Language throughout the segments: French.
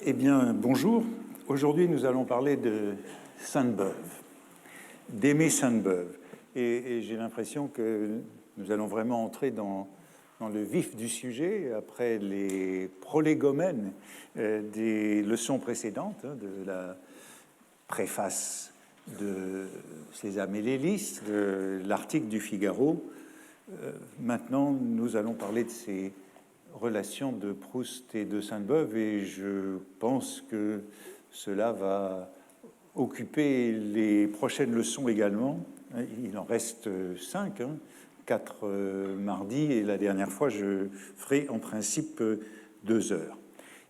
Eh bien, bonjour. Aujourd'hui, nous allons parler de Sainte-Beuve, d'Aimé Sainte-Beuve. Et j'ai l'impression que nous allons vraiment entrer dans le vif du sujet après les prolégomènes des leçons précédentes, de la préface de Sésame et l'Hélice, de l'article du Figaro. Maintenant, nous allons parler de ces relations de Proust et de Sainte-Beuve, et je pense que cela va occuper les prochaines leçons également. Il en reste 5, 4 mardi, et la dernière fois, je ferai en principe 2 heures.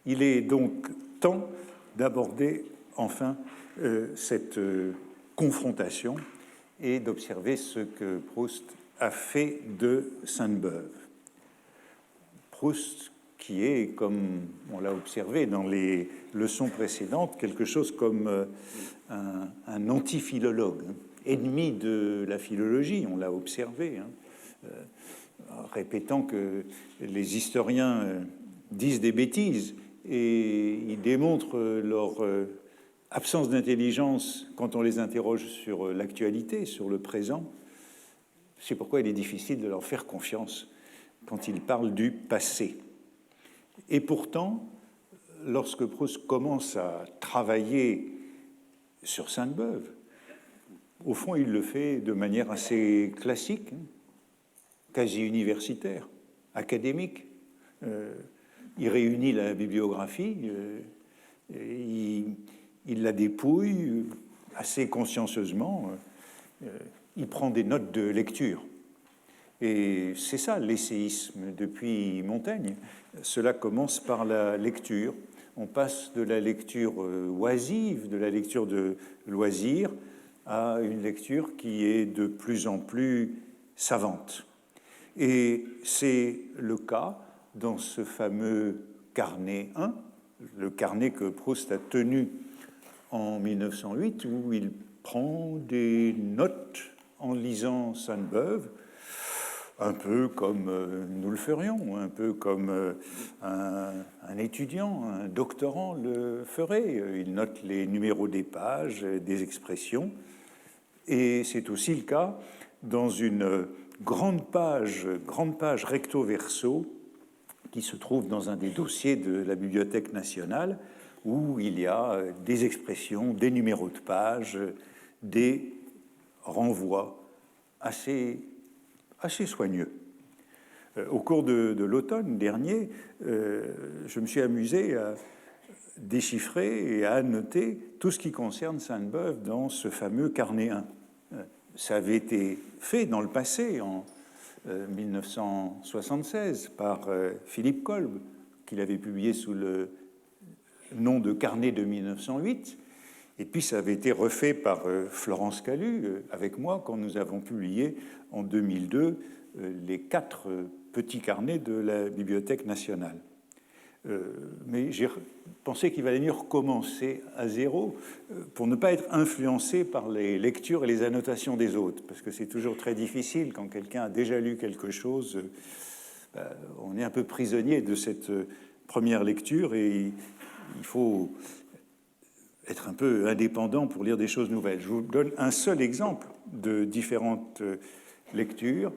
Il est donc temps d'aborder enfin cette confrontation et d'observer ce que Proust a fait de Sainte-Beuve. Proust, qui est, comme on l'a observé dans les leçons précédentes, quelque chose comme un anti-philologue, ennemi de la philologie, on l'a observé, répétant que les historiens disent des bêtises et ils démontrent leur absence d'intelligence quand on les interroge sur l'actualité, sur le présent. C'est pourquoi il est difficile de leur faire confiance quand il parle du passé. Et pourtant, lorsque Proust commence à travailler sur Sainte-Beuve, au fond, il le fait de manière assez classique, quasi universitaire, académique. Il réunit la bibliographie, il la dépouille assez consciencieusement, il prend des notes de lecture. Et c'est ça l'essayisme depuis Montaigne. Cela commence par la lecture. On passe de la lecture oisive, de la lecture de loisir, à une lecture qui est de plus en plus savante. Et c'est le cas dans ce fameux carnet 1, le carnet que Proust a tenu en 1908, où il prend des notes en lisant Sainte-Beuve, un peu comme nous le ferions, un peu comme un étudiant, un doctorant le ferait. Il note les numéros des pages, des expressions. Et c'est aussi le cas dans une grande page recto verso qui se trouve dans un des dossiers de la Bibliothèque nationale, où il y a des expressions, des numéros de pages, des renvois assez soigneux. Au cours de l'automne dernier, je me suis amusé à déchiffrer et à annoter tout ce qui concerne Sainte-Beuve dans ce fameux carnet 1. Ça avait été fait dans le passé, en 1976, par Philippe Kolb, qu'il avait publié sous le nom de Carnet de 1908. Et puis ça avait été refait par Florence Calu, avec moi, quand nous avons publié en 2002 les 4 petits carnets de la Bibliothèque nationale. Mais j'ai pensé qu'il valait mieux recommencer à zéro pour ne pas être influencé par les lectures et les annotations des autres, parce que c'est toujours très difficile quand quelqu'un a déjà lu quelque chose. On est un peu prisonnier de cette première lecture et il faut être un peu indépendant pour lire des choses nouvelles. Je vous donne un seul exemple de différentes lectures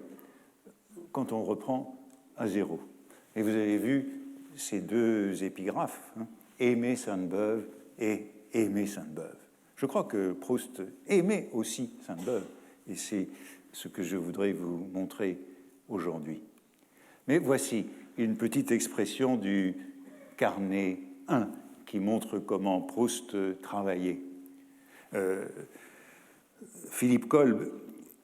quand on reprend à zéro. Et vous avez vu ces 2 épigraphes, Aimé Sainte-Beuve et Aimé Sainte-Beuve. Je crois que Proust aimait aussi Sainte-Beuve, et c'est ce que je voudrais vous montrer aujourd'hui. Mais voici une petite expression du carnet 1 qui montre comment Proust travaillait. Philippe Kolb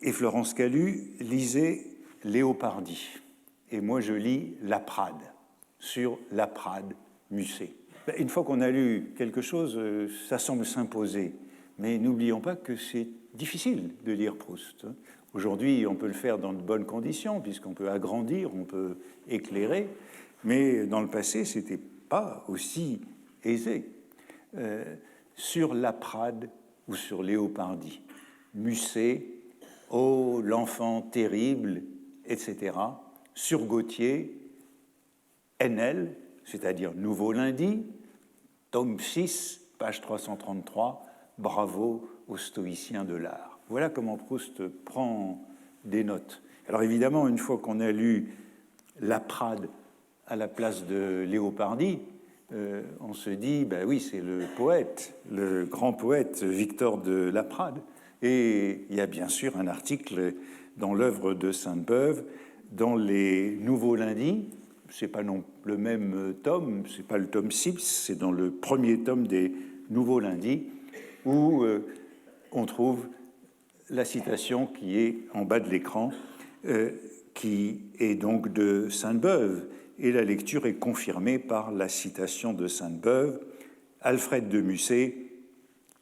et Florence Calu lisaient Léopardi, et moi je lis Laprade, sur Laprade, Musset. Une fois qu'on a lu quelque chose, ça semble s'imposer, mais n'oublions pas que c'est difficile de lire Proust. Aujourd'hui, on peut le faire dans de bonnes conditions, puisqu'on peut agrandir, on peut éclairer, mais dans le passé, ce n'était pas aussi aisé. Sur Laprade ou sur Léopardi, Musset, oh, l'enfant terrible, etc. Sur Gautier, Enel, c'est-à-dire Nouveau Lundi, tome 6, page 333, bravo aux stoïciens de l'art. Voilà comment Proust prend des notes. Alors évidemment, une fois qu'on a lu Laprade à la place de Léopardi, on se dit, ben oui, c'est le poète, le grand poète Victor de Laprade. Et il y a bien sûr un article dans l'œuvre de Sainte-Beuve, dans les Nouveaux Lundis. Ce n'est pas non le même tome, ce n'est pas le tome 6, c'est dans le premier tome des Nouveaux Lundis, où on trouve la citation qui est en bas de l'écran, qui est donc de Sainte-Beuve, et la lecture est confirmée par la citation de Sainte-Beuve. Alfred de Musset,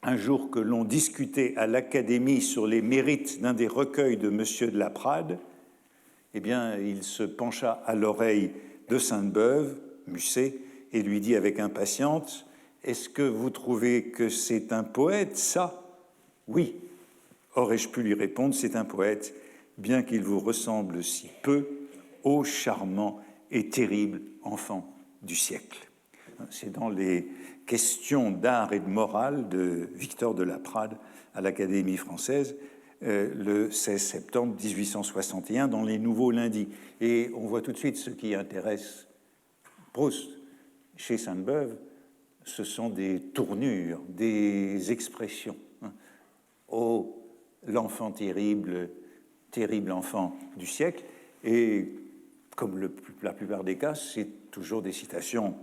un jour que l'on discutait à l'Académie sur les mérites d'un des recueils de Monsieur de Laprade, eh bien, il se pencha à l'oreille de Sainte-Beuve, Musset, et lui dit avec impatience, « Est-ce que vous trouvez que c'est un poète, ça ?»« Oui. » Aurais-je pu lui répondre, « C'est un poète, bien qu'il vous ressemble si peu, ô charmant et terrible enfant du siècle. » C'est dans les questions d'art et de morale de Victor de Laprade à l'Académie française, le 16 septembre 1861, dans les Nouveaux Lundis. Et on voit tout de suite ce qui intéresse Proust chez Sainte-Beuve, ce sont des tournures, des expressions. Oh, l'enfant terrible, terrible enfant du siècle. Et comme la plupart des cas, c'est toujours des citations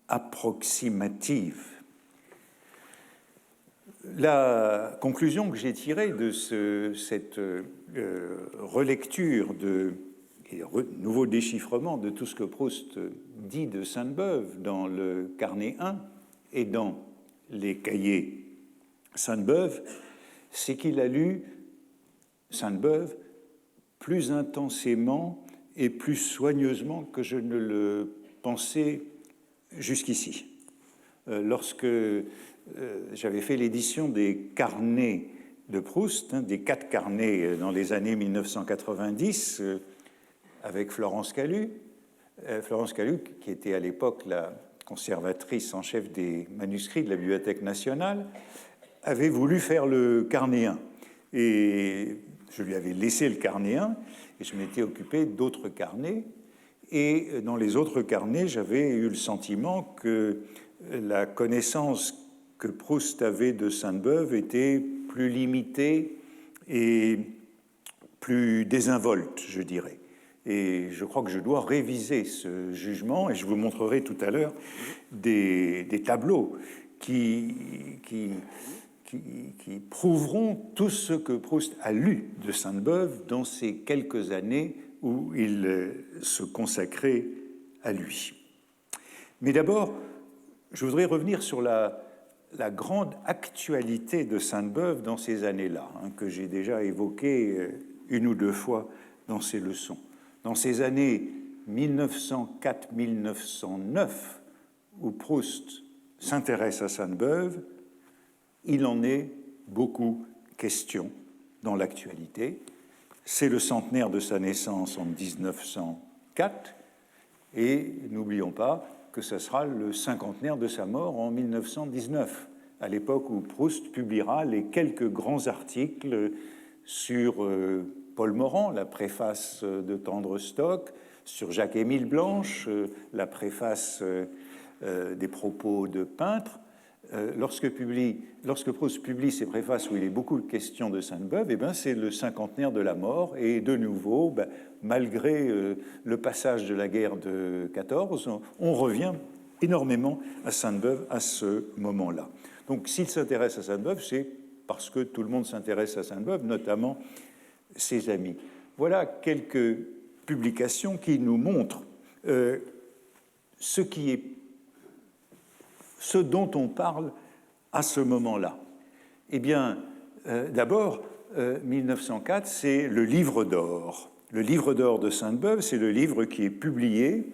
approximatives. La conclusion que j'ai tirée de cette relecture et nouveau déchiffrement de tout ce que Proust dit de Sainte-Beuve dans le carnet 1 et dans les cahiers Sainte-Beuve, c'est qu'il a lu Sainte-Beuve plus intensément et plus soigneusement que je ne le pensais jusqu'ici. Lorsque j'avais fait l'édition des carnets de Proust, des 4 carnets dans les années 1990, avec Florence Calu, qui était à l'époque la conservatrice en chef des manuscrits de la Bibliothèque nationale, avait voulu faire le carnet 1. Et je lui avais laissé le carnet 1 et je m'étais occupé d'autres carnets. Et dans les autres carnets, j'avais eu le sentiment que la connaissance que Proust avait de Sainte-Beuve était plus limitée et plus désinvolte, je dirais. Et je crois que je dois réviser ce jugement, et je vous montrerai tout à l'heure des tableaux qui prouveront tout ce que Proust a lu de Sainte-Beuve dans ces quelques années où il se consacrait à lui. Mais d'abord, je voudrais revenir sur la grande actualité de Sainte-Beuve dans ces années-là, que j'ai déjà évoquée une ou deux fois dans ces leçons. Dans ces années 1904-1909, où Proust s'intéresse à Sainte-Beuve, il en est beaucoup question dans l'actualité. C'est le centenaire de sa naissance en 1904, et n'oublions pas que ce sera le cinquantenaire de sa mort en 1919, à l'époque où Proust publiera les quelques grands articles sur Paul Morand, la préface de Tendre Stock, sur Jacques-Émile Blanche, la préface des propos de peintre. Lorsque Proust publie ses préfaces où il est beaucoup question de Sainte-Beuve, eh bien, c'est le cinquantenaire de la mort, et de nouveau, malgré le passage de la guerre de 14, on revient énormément à Sainte-Beuve à ce moment-là. Donc s'il s'intéresse à Sainte-Beuve, c'est parce que tout le monde s'intéresse à Sainte-Beuve, notamment ses amis. Voilà quelques publications qui nous montrent ce dont on parle à ce moment-là. Eh bien, d'abord, 1904, c'est le Livre d'or. Le Livre d'or de Sainte-Beuve, c'est le livre qui est publié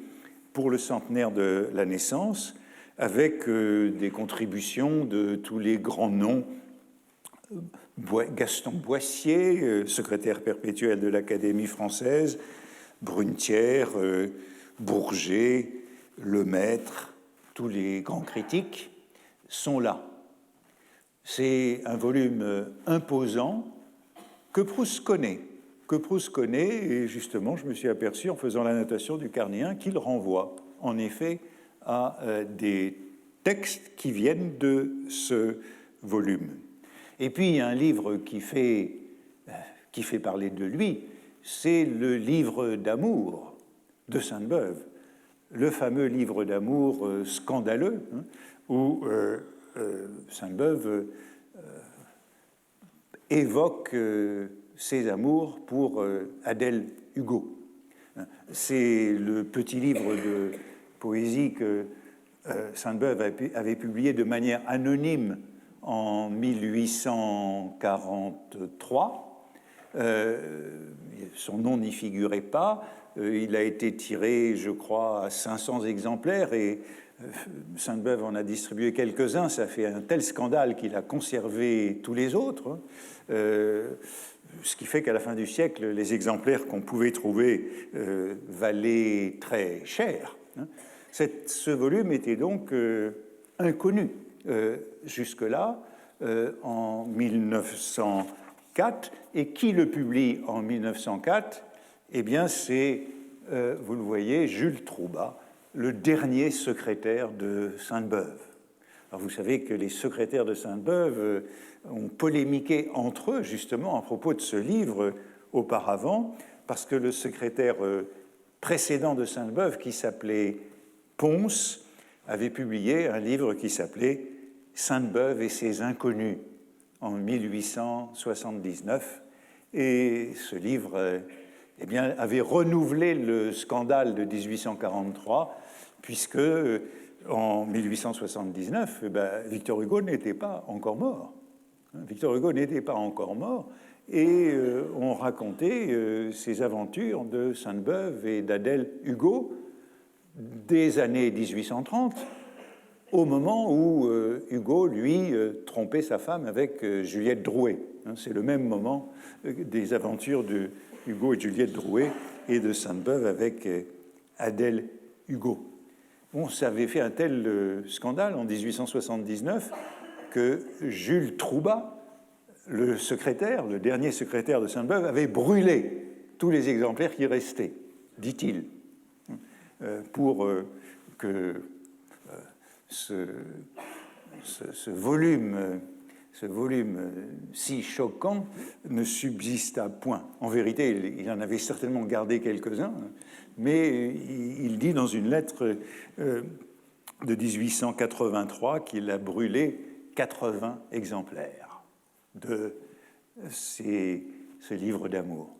pour le centenaire de la naissance, avec des contributions de tous les grands noms. Gaston Boissier, secrétaire perpétuel de l'Académie française, Brunetière, Bourget, Lemaître, tous les grands critiques, sont là. C'est un volume imposant que Proust connaît. Et justement, je me suis aperçu en faisant la notation du Carnéen qu'il renvoie en effet à des textes qui viennent de ce volume. Et puis, un livre qui fait parler de lui, c'est le livre d'amour de Sainte-Beuve, le fameux livre d'amour scandaleux, où Sainte-Beuve évoque ses amours pour Adèle Hugo. C'est le petit livre de poésie que Sainte-Beuve avait publié de manière anonyme en 1843. Son nom n'y figurait pas. Il a été tiré, je crois, à 500 exemplaires et Sainte-Beuve en a distribué quelques-uns. Ça fait un tel scandale qu'il a conservé tous les autres. Ce qui fait qu'à la fin du siècle, les exemplaires qu'on pouvait trouver valaient très cher. Ce volume était donc inconnu jusque-là, en 1904. Et qui le publie en 1904? Eh bien, c'est, vous le voyez, Jules Troubat, le dernier secrétaire de Sainte-Beuve. Alors, vous savez que les secrétaires de Sainte-Beuve ont polémiqué entre eux, justement, à propos de ce livre auparavant, parce que le secrétaire précédent de Sainte-Beuve, qui s'appelait Pons, avait publié un livre qui s'appelait Sainte-Beuve et ses inconnus en 1879. Et ce livre eh bien, avait renouvelé le scandale de 1843, puisque en 1879, Victor Hugo n'était pas encore mort. Victor Hugo n'était pas encore mort, et on racontait ces aventures de Sainte-Beuve et d'Adèle Hugo des années 1830, au moment où Hugo, lui, trompait sa femme avec Juliette Drouet. C'est le même moment des aventures de Hugo et Juliette Drouet et de Sainte-Beuve avec Adèle Hugo. Bon, ça avait fait un tel scandale en 1879 que Jules Troubat, le secrétaire, le dernier secrétaire de Sainte-Beuve, avait brûlé tous les exemplaires qui restaient, dit-il, pour que ce volume si choquant ne subsista point. En vérité, il en avait certainement gardé quelques-uns, mais il dit dans une lettre de 1883 qu'il a brûlé 80 exemplaires de ce livre d'amour.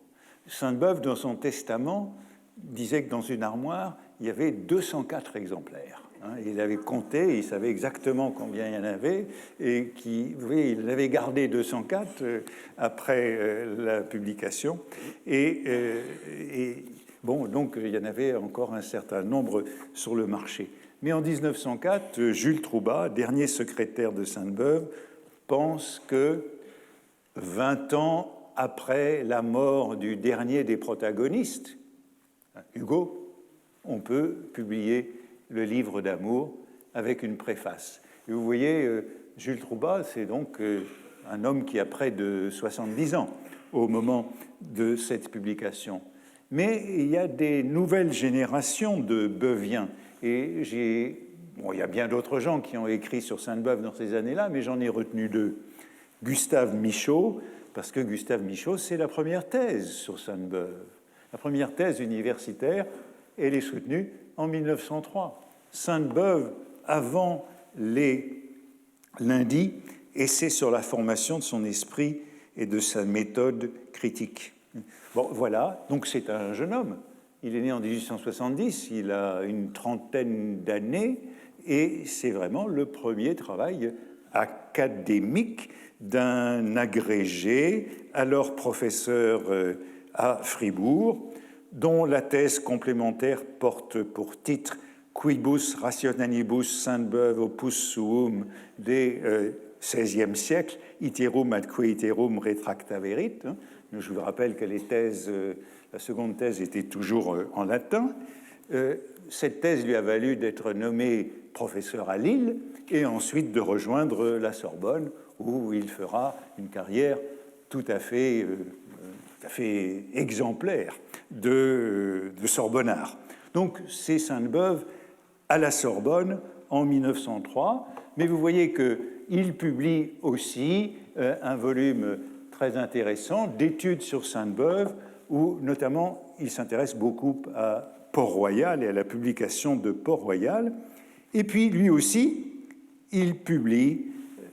Sainte-Beuve, dans son testament, disait que dans une armoire, il y avait 204 exemplaires. Il avait compté, il savait exactement combien il y en avait, et vous voyez, il avait gardé 204 après la publication. Et bon, donc il y en avait encore un certain nombre sur le marché. Mais en 1904, Jules Troubat, dernier secrétaire de Sainte-Beuve, pense que 20 ans après la mort du dernier des protagonistes, Hugo, on peut publier le livre d'amour avec une préface. Et vous voyez, Jules Troubat, c'est donc un homme qui a près de 70 ans au moment de cette publication. Mais il y a des nouvelles générations de Beuviens. Et il y a bien d'autres gens qui ont écrit sur Sainte-Beuve dans ces années-là, mais j'en ai retenu deux. Gustave Michaud, parce que Gustave Michaud, c'est la première thèse sur Sainte-Beuve. La première thèse universitaire, elle est soutenue en 1903. Sainte-Beuve avant les lundis, et c'est sur la formation de son esprit et de sa méthode critique. Bon, voilà, donc c'est un jeune homme. Il est né en 1870, il a une trentaine d'années, et c'est vraiment le premier travail académique d'un agrégé, alors professeur à Fribourg, dont la thèse complémentaire porte pour titre Quibus rationalibus Sainte-Beuve opus suum des XVIe siècle, iterum ad iterum retractaverit. Je vous rappelle que les thèses, la seconde thèse était toujours en latin. Cette thèse lui a valu d'être nommé professeur à Lille et ensuite de rejoindre la Sorbonne où il fera une carrière tout à fait exemplaire de Sorbonnard. Donc c'est Sainte-Beuve à la Sorbonne en 1903, mais vous voyez qu'il publie aussi un volume très intéressant d'études sur Sainte-Beuve, où notamment il s'intéresse beaucoup à Port-Royal et à la publication de Port-Royal. Et puis lui aussi, il publie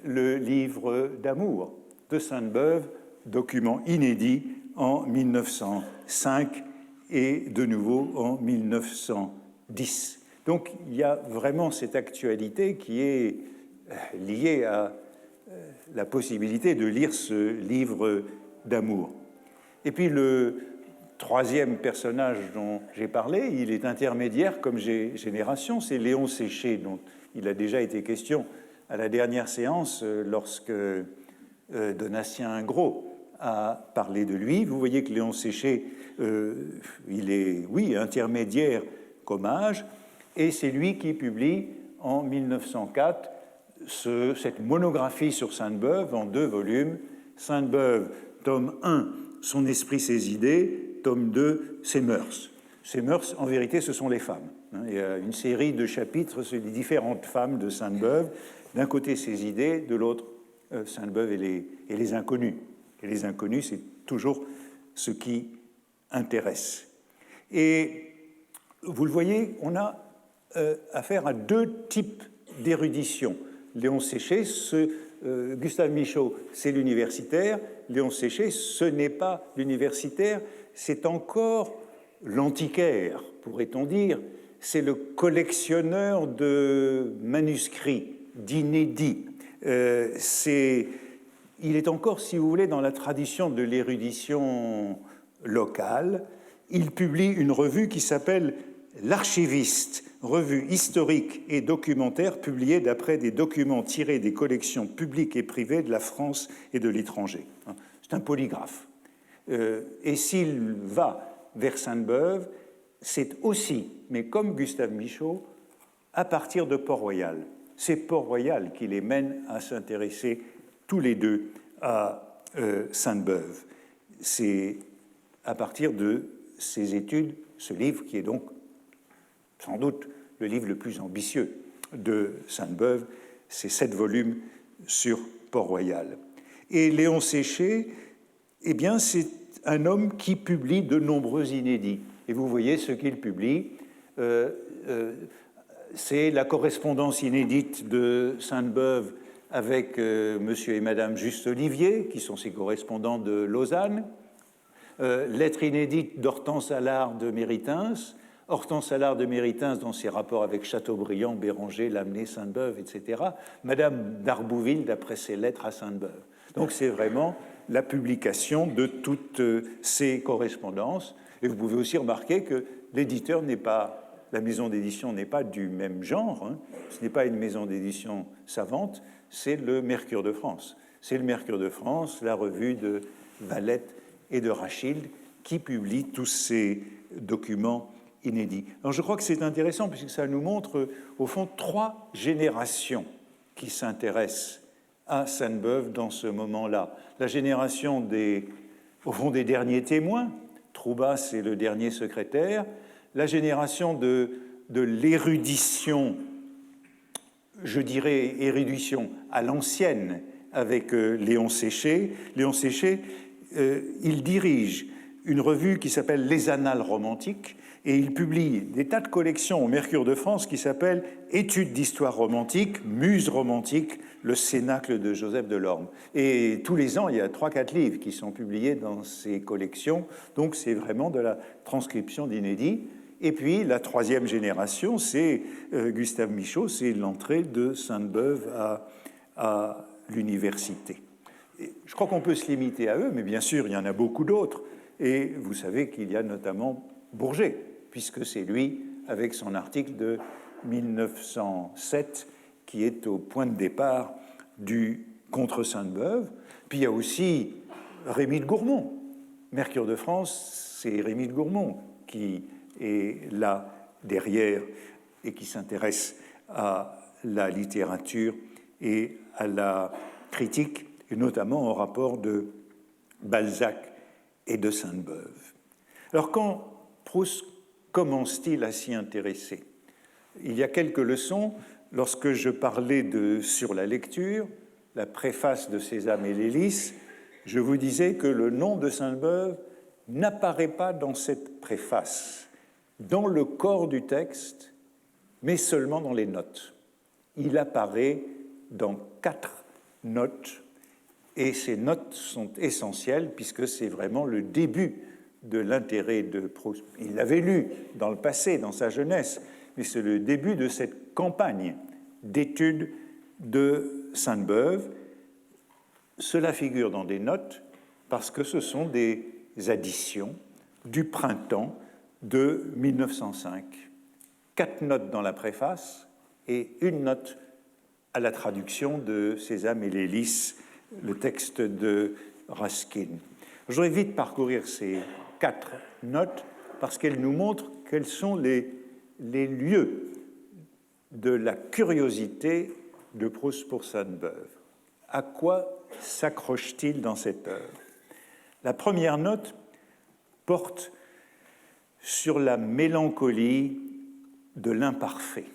le livre d'amour de Sainte-Beuve, document inédit en 1905 et de nouveau en 1910. Donc il y a vraiment cette actualité qui est liée à la possibilité de lire ce livre d'amour. Et puis le troisième personnage dont j'ai parlé, il est intermédiaire comme génération, c'est Léon Séché, dont il a déjà été question à la dernière séance lorsque Donatien Ingros a parlé de lui. Vous voyez que Léon Séché, il est, oui, intermédiaire comme âge, et c'est lui qui publie en 1904 cette monographie sur Sainte-Beuve en 2 volumes. Sainte-Beuve, tome 1, Son esprit, ses idées, tome 2, Ses mœurs. Ses mœurs, en vérité, ce sont les femmes. Il y a une série de chapitres sur les différentes femmes de Sainte-Beuve. D'un côté, ses idées, de l'autre, Sainte-Beuve et les inconnus. Et les inconnus, c'est toujours ce qui intéresse. Et vous le voyez, on a affaire à 2 types d'érudition. Léon Séché, Gustave Michaud, c'est l'universitaire. Léon Séché, ce n'est pas l'universitaire, c'est encore l'antiquaire, pourrait-on dire. C'est le collectionneur de manuscrits, d'inédits. Il est encore, si vous voulez, dans la tradition de l'érudition locale. Il publie une revue qui s'appelle L'Archiviste, revue historique et documentaire publiée d'après des documents tirés des collections publiques et privées de la France et de l'étranger. C'est un polygraphe. Et s'il va vers Sainte-Beuve, c'est aussi, mais comme Gustave Michaud, à partir de Port-Royal. C'est Port-Royal qui les mène à s'intéresser tous les deux à Sainte-Beuve. C'est à partir de ces études, ce livre qui est donc sans doute le livre le plus ambitieux de Sainte-Beuve, c'est 7 volumes sur Port-Royal. Et Léon Séché, eh bien, c'est un homme qui publie de nombreux inédits. Et vous voyez ce qu'il publie. C'est la correspondance inédite de Sainte-Beuve avec monsieur et madame Juste Olivier, qui sont ses correspondants de Lausanne. Lettre inédite d'Hortense Allard de Méritens. Hortense Allard de Méritens dans ses rapports avec Chateaubriand, Béranger, Lamennais, Sainte-Beuve, etc. Madame d'Arbouville d'après ses lettres à Sainte-Beuve. Donc c'est vraiment la publication de toutes ces correspondances. Et vous pouvez aussi remarquer que l'éditeur n'est pas, la maison d'édition n'est pas du même genre. Ce n'est pas une maison d'édition savante, c'est le Mercure de France. C'est le Mercure de France, la revue de Valette et de Rachilde, qui publie tous ces documents inédit. Alors je crois que c'est intéressant puisque ça nous montre au fond 3 générations qui s'intéressent à Sainte-Beuve dans ce moment-là. La génération au fond des derniers témoins, Troubat c'est le dernier secrétaire, la génération de l'érudition, je dirais érudition à l'ancienne avec Léon Séché. Léon Séché, il dirige une revue qui s'appelle Les Annales romantiques, et il publie des tas de collections au Mercure de France qui s'appellent Études d'histoire romantique, Muse romantique, le Cénacle de Joseph Delorme. Et tous les ans, il y a 3-4 livres qui sont publiés dans ces collections, donc c'est vraiment de la transcription d'inédits. Et puis la 3e génération, c'est Gustave Michaud, c'est l'entrée de Sainte-Beuve à l'université. Et je crois qu'on peut se limiter à eux, mais bien sûr, il y en a beaucoup d'autres. Et vous savez qu'il y a notamment Bourget, puisque c'est lui, avec son article de 1907, qui est au point de départ du contre Sainte-Beuve. Puis il y a aussi Rémy de Gourmont. Mercure de France, c'est Rémy de Gourmont qui est là derrière et qui s'intéresse à la littérature et à la critique, et notamment au rapport de Balzac et de Sainte-Beuve. Alors quand Proust commence-t-il à s'y intéresser? Il y a quelques leçons, lorsque je parlais sur la lecture, la préface de Sésame et les Lys, je vous disais que le nom de Sainte-Beuve n'apparaît pas dans cette préface, dans le corps du texte, mais seulement dans les notes. Il apparaît dans 4 notes, et ces notes sont essentielles puisque c'est vraiment le début de l'intérêt de Proust. Il l'avait lu dans le passé, dans sa jeunesse, mais c'est le début de cette campagne d'études de Sainte-Beuve. Cela figure dans des notes parce que ce sont des additions du printemps de 1905. 4 notes dans la préface et une note à la traduction de Sésame et les Lys, le texte de Ruskin. Je voudrais vite parcourir ces 4 notes parce qu'elles nous montrent quels sont les lieux de la curiosité de Proust pour Sainte-Beuve. À quoi s'accroche-t-il dans cette œuvre? La première note porte sur la mélancolie de l'imparfait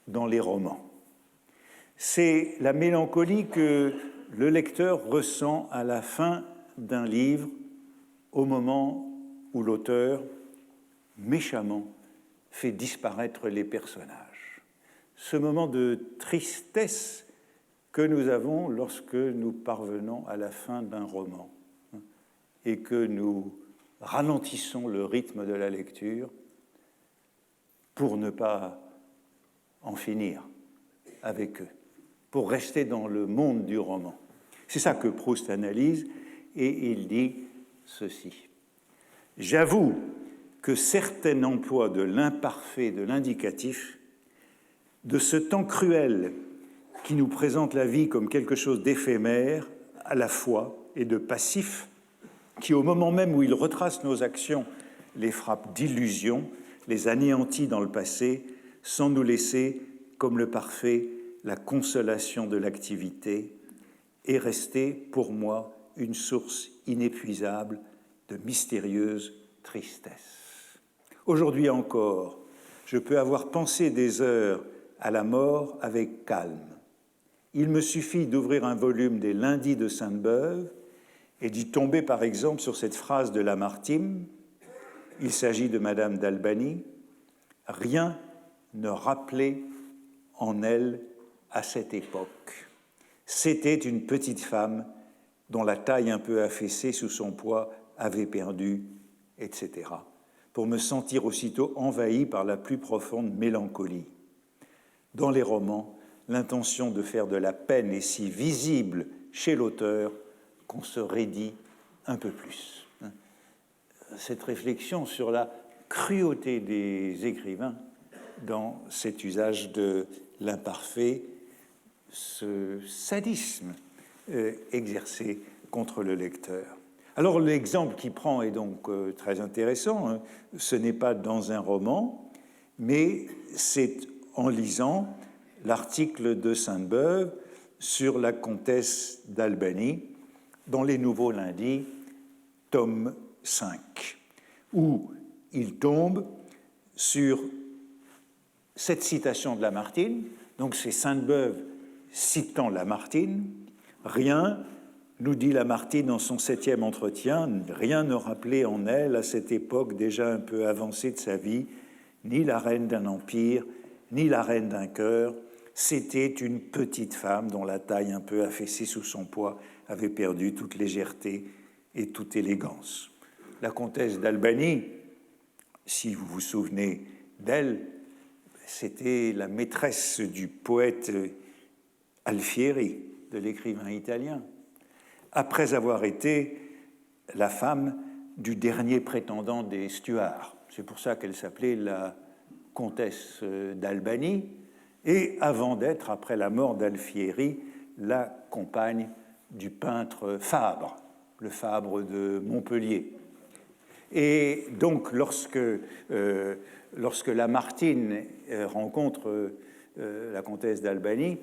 dans les romans. C'est la mélancolie que le lecteur ressent à la fin d'un livre au moment où l'auteur, méchamment, fait disparaître les personnages. Ce moment de tristesse que nous avons lorsque nous parvenons à la fin d'un roman et que nous ralentissons le rythme de la lecture pour ne pas en finir avec eux, pour rester dans le monde du roman. C'est ça que Proust analyse et il dit ceci. « J'avoue que certains emplois de l'imparfait, de l'indicatif, de ce temps cruel qui nous présente la vie comme quelque chose d'éphémère à la fois et de passif, qui au moment même où il retrace nos actions les frappe d'illusions, les anéantit dans le passé, sans nous laisser, comme le parfait, la consolation de l'activité, est resté pour moi une source inépuisable de mystérieuse tristesse. Aujourd'hui encore, je peux avoir pensé des heures à la mort avec calme. Il me suffit d'ouvrir un volume des Lundis de Sainte-Beuve et d'y tomber par exemple sur cette phrase de Lamartine. Il s'agit de Madame d'Albany. Rien ne rappelait en elle à cette époque. C'était une petite femme dont la taille un peu affaissée sous son poids avait perdu, etc., pour me sentir aussitôt envahi par la plus profonde mélancolie. Dans les romans, l'intention de faire de la peine est si visible chez l'auteur qu'on se raidit un peu plus. Cette réflexion sur la cruauté des écrivains dans cet usage de l'imparfait, ce sadisme exercé contre le lecteur. Alors l'exemple qu'il prend est donc très intéressant. Ce n'est pas dans un roman, mais c'est en lisant l'article de Sainte-Beuve sur la comtesse d'Albany dans les Nouveaux Lundis, tome 5, où il tombe sur cette citation de Lamartine. Donc c'est Sainte-Beuve citant Lamartine. Rien, nous dit Lamartine dans son 7e entretien, rien ne rappelait en elle, à cette époque déjà un peu avancée de sa vie, ni la reine d'un empire, ni la reine d'un cœur. C'était une petite femme dont la taille un peu affaissée sous son poids avait perdu toute légèreté et toute élégance. La comtesse d'Albany, si vous vous souvenez d'elle, c'était la maîtresse du poète Alfieri, de l'écrivain italien, après avoir été la femme du dernier prétendant des Stuarts. C'est pour ça qu'elle s'appelait la comtesse d'Albany, et avant d'être, après la mort d'Alfieri, la compagne du peintre Fabre, le Fabre de Montpellier. Et donc, lorsque Lamartine rencontre la comtesse d'Albanie,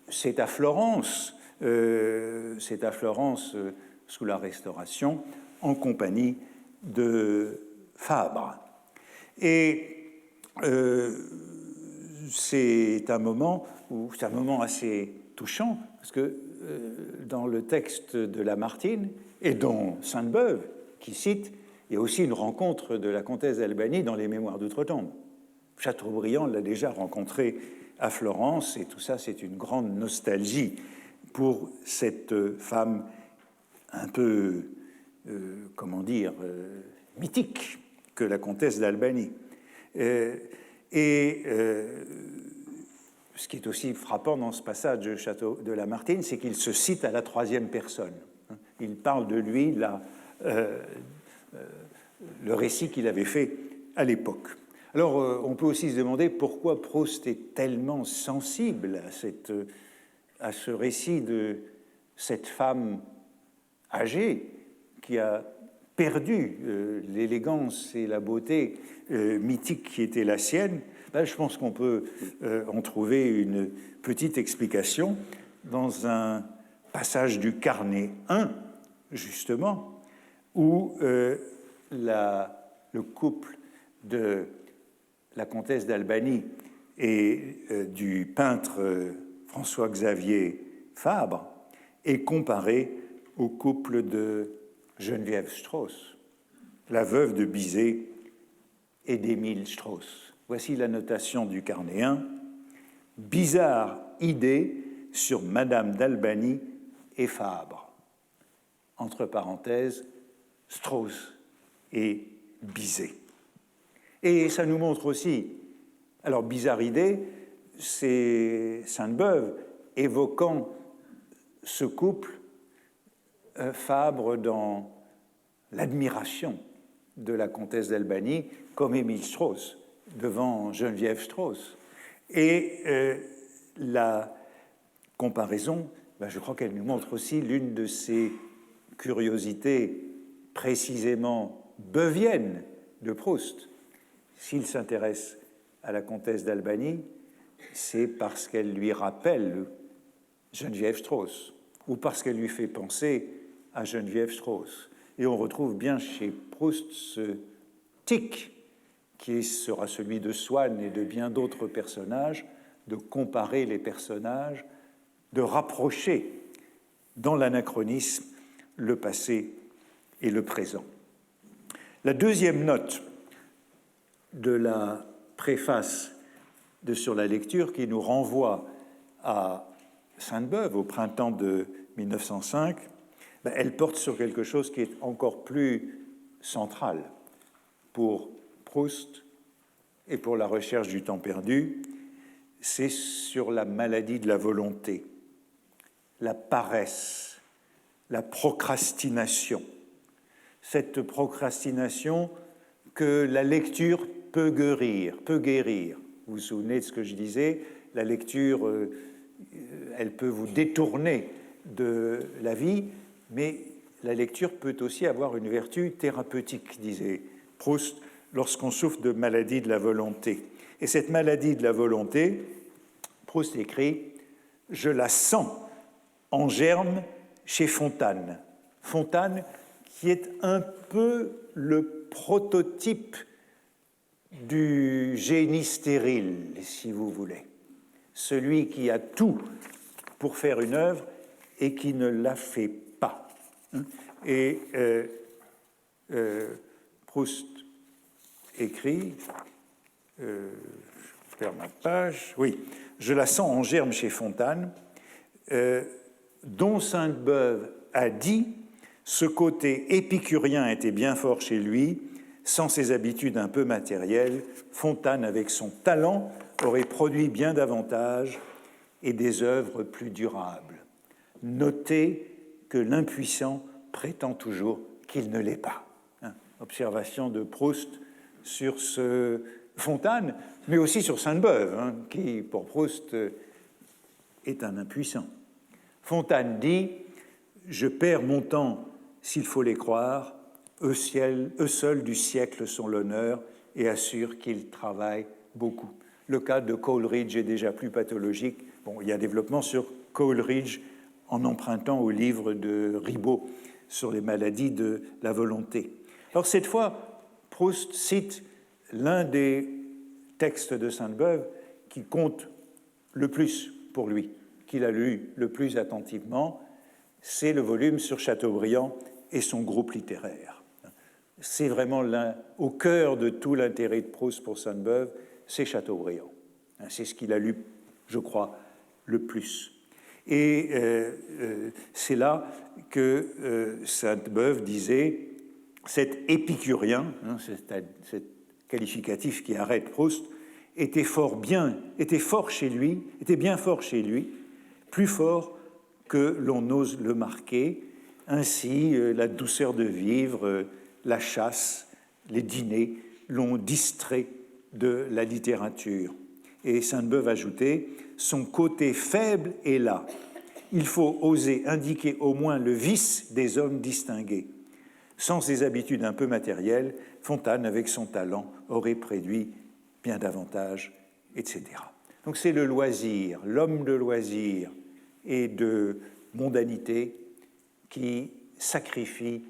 c'est à Florence, sous la Restauration, en compagnie de Fabre. Et c'est un moment assez touchant, parce que dans le texte de Lamartine, et dont Sainte-Beuve, qui cite, il y a aussi une rencontre de la comtesse d'Albanie dans les Mémoires d'Outre-Tombe. Chateaubriand l'a déjà rencontrée à Florence, et tout ça, c'est une grande nostalgie pour cette femme un peu, mythique que la comtesse d'Albanie. Ce qui est aussi frappant dans ce passage de Lamartine, c'est qu'il se cite à la troisième personne. Il parle de lui, le récit qu'il avait fait à l'époque. Alors, on peut aussi se demander pourquoi Proust est tellement sensible à ce récit de cette femme âgée qui a perdu l'élégance et la beauté mythique qui était la sienne. Là, je pense qu'on peut en trouver une petite explication dans un passage du Carnet 1, justement, où le couple de la comtesse d'Albanie et du peintre François-Xavier Fabre est comparé au couple de Geneviève Strauss, la veuve de Bizet et d'Émile Strauss. Voici la notation du Carnet 1. Bizarre idée sur Madame d'Albanie et Fabre. Entre parenthèses, Strauss et Bizet. Et ça nous montre aussi, alors bizarre idée, c'est Sainte-Beuve évoquant ce couple, Fabre dans l'admiration de la comtesse d'Albanie comme Émile Strauss devant Geneviève Strauss. Et la comparaison, je crois qu'elle nous montre aussi l'une de ces curiosités précisément beuviennes de Proust. S'il s'intéresse à la comtesse d'Albanie, c'est parce qu'elle lui rappelle Geneviève Strauss ou parce qu'elle lui fait penser à Geneviève Strauss. Et on retrouve bien chez Proust ce tic qui sera celui de Swann et de bien d'autres personnages, de comparer les personnages, de rapprocher dans l'anachronisme le passé et le présent. La deuxième note de la préface de Sur la lecture, qui nous renvoie à Sainte-Beuve au printemps de 1905, elle porte sur quelque chose qui est encore plus central pour Proust et pour la recherche du temps perdu, c'est sur la maladie de la volonté, la paresse, la procrastination. Cette procrastination que la lecture peut guérir. Vous vous souvenez de ce que je disais, la lecture, elle peut vous détourner de la vie, mais la lecture peut aussi avoir une vertu thérapeutique, disait Proust, lorsqu'on souffre de maladie de la volonté. Et cette maladie de la volonté, Proust écrit « Je la sens en germe chez Fontane ». Fontane qui est un peu le prototype du génie stérile, si vous voulez. Celui qui a tout pour faire une œuvre et qui ne la fait pas. Et Proust écrit, je perds ma page, oui, je la sens en germe chez Fontane, dont Sainte-Beuve a dit ce côté épicurien était bien fort chez lui, sans ses habitudes un peu matérielles, Fontane, avec son talent, aurait produit bien davantage et des œuvres plus durables. Notez que l'impuissant prétend toujours qu'il ne l'est pas. Observation de Proust sur ce Fontane, mais aussi sur Sainte-Beuve, qui, pour Proust, est un impuissant. Fontane dit « Je perds mon temps, s'il faut les croire, eux seuls du siècle sont l'honneur et assurent qu'ils travaillent beaucoup. » Le cas de Coleridge est déjà plus pathologique. Bon, il y a un développement sur Coleridge en empruntant au livre de Ribot sur les maladies de la volonté. Alors cette fois, Proust cite l'un des textes de Sainte-Beuve qui compte le plus pour lui, qu'il a lu le plus attentivement, c'est le volume sur Chateaubriand et son groupe littéraire. C'est vraiment au cœur de tout l'intérêt de Proust pour Sainte-Beuve, c'est Chateaubriand. C'est ce qu'il a lu, je crois, le plus. Et c'est là que Sainte-Beuve disait cet épicurien, cet qualificatif qui arrête Proust, était bien fort chez lui, plus fort que l'on ose le marquer. Ainsi, la douceur de vivre, la chasse, les dîners l'ont distrait de la littérature. Et Sainte-Beuve ajoutait « Son côté faible est là. Il faut oser indiquer au moins le vice des hommes distingués. Sans ses habitudes un peu matérielles, Fontane, avec son talent, aurait préduit bien davantage, etc. » Donc c'est le loisir, l'homme de loisir et de mondanité qui sacrifie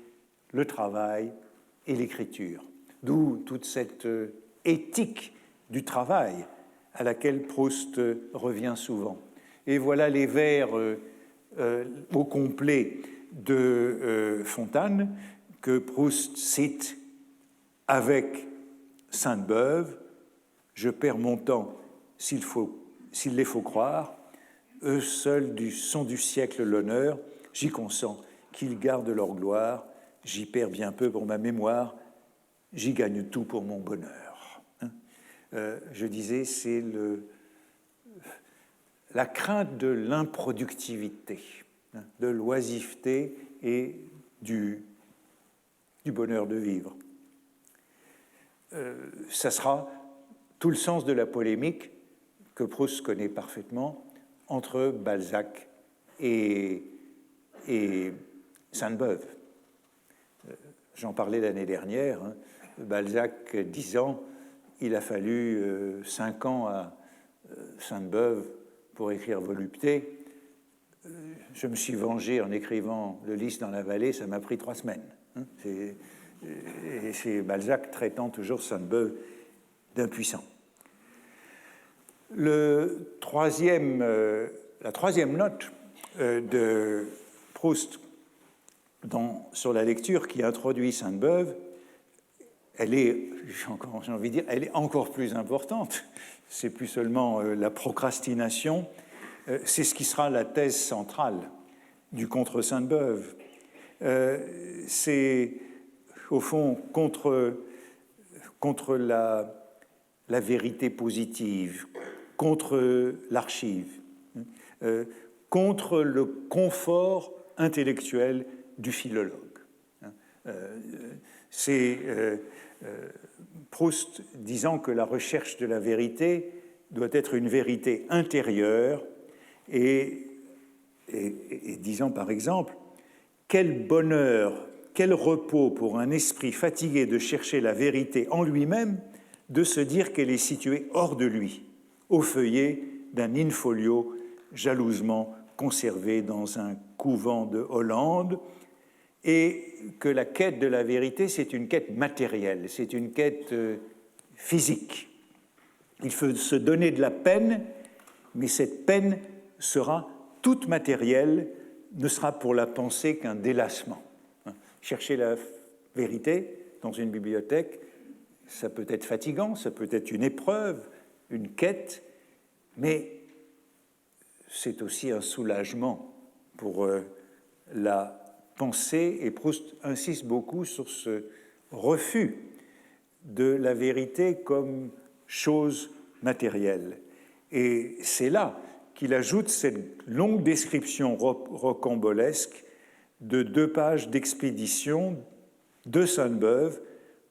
le travail et l'écriture. D'où toute cette éthique du travail à laquelle Proust revient souvent. Et voilà les vers au complet de Fontane que Proust cite avec Sainte-Beuve. « Je perds mon temps s'il les faut croire. Eux seuls sont du siècle l'honneur. J'y consens qu'ils gardent leur gloire. J'y perds bien peu pour ma mémoire. J'y gagne tout pour mon bonheur. » Je disais, c'est la crainte de l'improductivité, de l'oisiveté et du bonheur de vivre. Ça sera tout le sens de la polémique que Proust connaît parfaitement entre Balzac et Sainte-Beuve. J'en parlais l'année dernière. Balzac, 10 ans, il a fallu 5 ans à Sainte-Beuve pour écrire Volupté. Je me suis vengé en écrivant Le Lys dans la vallée, ça m'a pris 3 semaines. Et c'est Balzac traitant toujours Sainte-Beuve d'impuissant. La troisième note de Proust sur la lecture qui introduit Sainte-Beuve, elle est, j'ai envie de dire, elle est encore plus importante. C'est plus seulement la procrastination, c'est ce qui sera la thèse centrale du contre Sainte-Beuve. C'est, au fond, contre la vérité positive, contre l'archive, contre le confort intellectuel du philologue. C'est Proust disant que la recherche de la vérité doit être une vérité intérieure et disant par exemple « Quel bonheur, quel repos pour un esprit fatigué de chercher la vérité en lui-même, de se dire qu'elle est située hors de lui, au feuillet d'un in-folio jalousement conservé dans un couvent de Hollande, et que la quête de la vérité, c'est une quête matérielle, c'est une quête physique. Il faut se donner de la peine, mais cette peine sera toute matérielle, ne sera pour la pensée qu'un délassement. Chercher la vérité dans une bibliothèque, ça peut être fatigant, ça peut être une épreuve, une quête, mais c'est aussi un soulagement pour la pensée, et Proust insiste beaucoup sur ce refus de la vérité comme chose matérielle. Et c'est là qu'il ajoute cette longue description rocambolesque de 2 pages d'expédition de Sainte-Beuve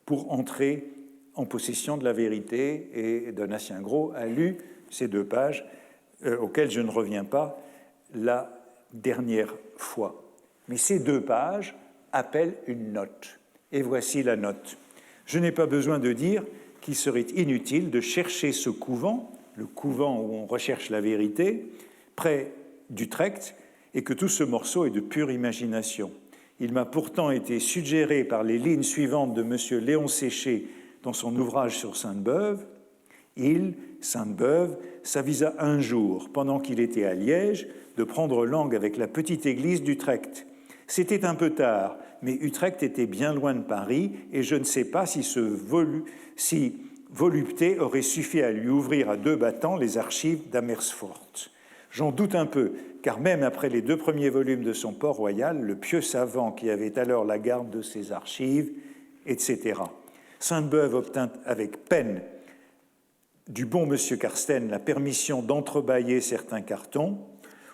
pour entrer en possession de la vérité, et Donatien Gros a lu ces 2 pages auxquelles je ne reviens pas la dernière fois. Mais ces 2 pages appellent une note. Et voici la note. Je n'ai pas besoin de dire qu'il serait inutile de chercher ce couvent, le couvent où on recherche la vérité, près d'Utrecht, et que tout ce morceau est de pure imagination. Il m'a pourtant été suggéré par les lignes suivantes de M. Léon Séché dans son ouvrage sur Sainte-Beuve. Il, Sainte-Beuve, s'avisa un jour, pendant qu'il était à Liège, de prendre langue avec la petite église d'Utrecht. C'était un peu tard, mais Utrecht était bien loin de Paris, et je ne sais pas si volupté aurait suffi à lui ouvrir à deux battants les archives d'Amersfoort. J'en doute un peu, car même après les 2 premiers volumes de son Port-Royal, le pieux savant qui avait alors la garde de ses archives, etc. Sainte-Beuve obtint avec peine du bon monsieur Carsten la permission d'entrebâiller certains cartons.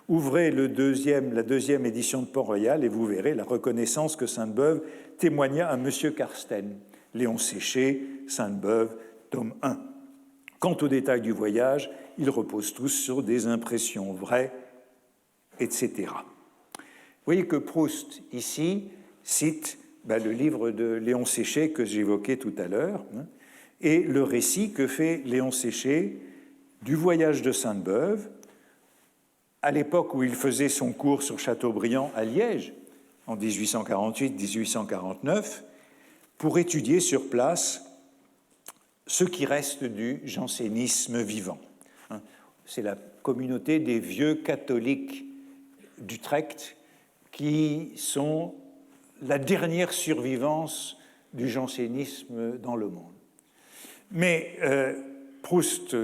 Ouvrez la deuxième édition de Port-Royal et vous verrez la reconnaissance que Sainte-Beuve témoigna à monsieur Carsten. Léon Séché, Sainte-Beuve, tome 1. Quant aux détails du voyage, ils reposent tous sur des impressions vraies, etc. Vous voyez que Proust, ici, cite le livre de Léon Séché que j'évoquais tout à l'heure, et le récit que fait Léon Séché du voyage de Sainte-Beuve, à l'époque où il faisait son cours sur Chateaubriand à Liège, en 1848-1849, pour étudier sur place ce qui reste du jansénisme vivant. C'est la communauté des vieux catholiques d'Utrecht qui sont la dernière survivance du jansénisme dans le monde. Mais Proust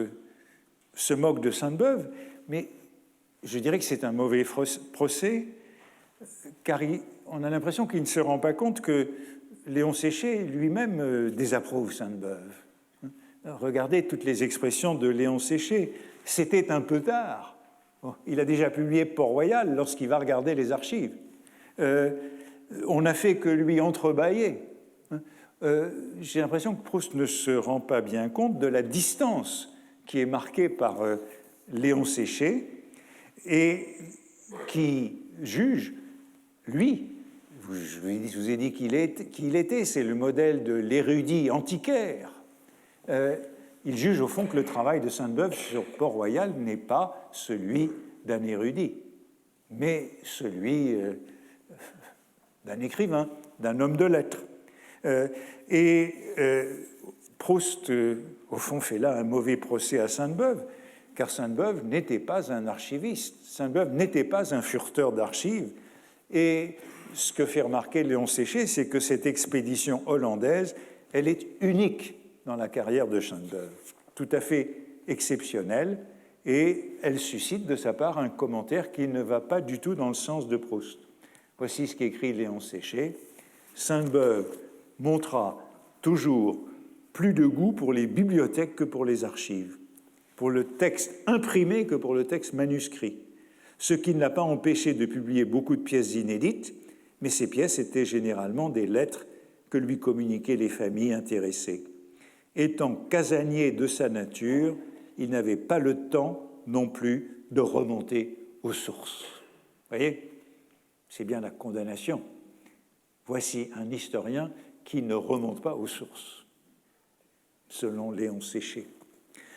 se moque de Sainte-Beuve, mais je dirais que c'est un mauvais procès, car on a l'impression qu'il ne se rend pas compte que Léon Séché lui-même désapprouve Sainte-Beuve. Regardez toutes les expressions de Léon Séché. C'était un peu tard. Il a déjà publié Port-Royal lorsqu'il va regarder les archives. On n'a fait que lui entrebâiller. J'ai l'impression que Proust ne se rend pas bien compte de la distance qui est marquée par Léon Séché et qui juge, lui, je vous ai dit qu'il était, c'est le modèle de l'érudit antiquaire. Il juge au fond que le travail de Sainte-Beuve sur Port-Royal n'est pas celui d'un érudit, mais celui d'un écrivain, d'un homme de lettres. Proust, au fond, fait là un mauvais procès à Sainte-Beuve, car Sainte-Beuve n'était pas un archiviste, Sainte-Beuve n'était pas un fureteur d'archives, et ce que fait remarquer Léon Séché, c'est que cette expédition hollandaise, elle est unique dans la carrière de Sainte-Beuve, tout à fait exceptionnelle, et elle suscite de sa part un commentaire qui ne va pas du tout dans le sens de Proust. Voici ce qu'écrit Léon Séché. Sainte-Beuve montra toujours plus de goût pour les bibliothèques que pour les archives, pour le texte imprimé que pour le texte manuscrit, ce qui ne l'a pas empêché de publier beaucoup de pièces inédites, mais ces pièces étaient généralement des lettres que lui communiquaient les familles intéressées. Étant casanier de sa nature, il n'avait pas le temps non plus de remonter aux sources. Vous voyez, c'est bien la condamnation. Voici un historien qui ne remonte pas aux sources, selon Léon Séché.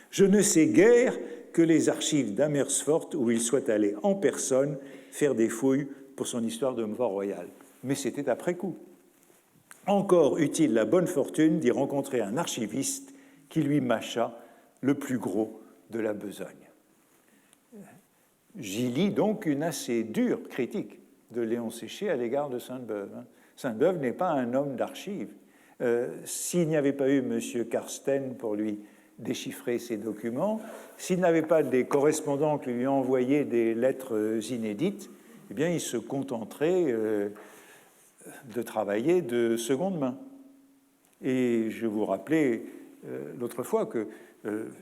Je ne sais guère que les archives d'Amersfoort où il soit allé en personne faire des fouilles pour son histoire de Port-Royal. Mais c'était après coup. Encore eut-il la bonne fortune d'y rencontrer un archiviste qui lui mâcha le plus gros de la besogne. J'y lis donc une assez dure critique de Léon Séché à l'égard de Sainte-Beuve. Sainte-Beuve n'est pas un homme d'archives. S'il n'y avait pas eu M. Carsten pour lui déchiffrer ses documents, s'il n'avait pas des correspondants qui lui envoyaient des lettres inédites, eh bien, il se contenterait de travailler de seconde main. Et je vous rappelais l'autre fois que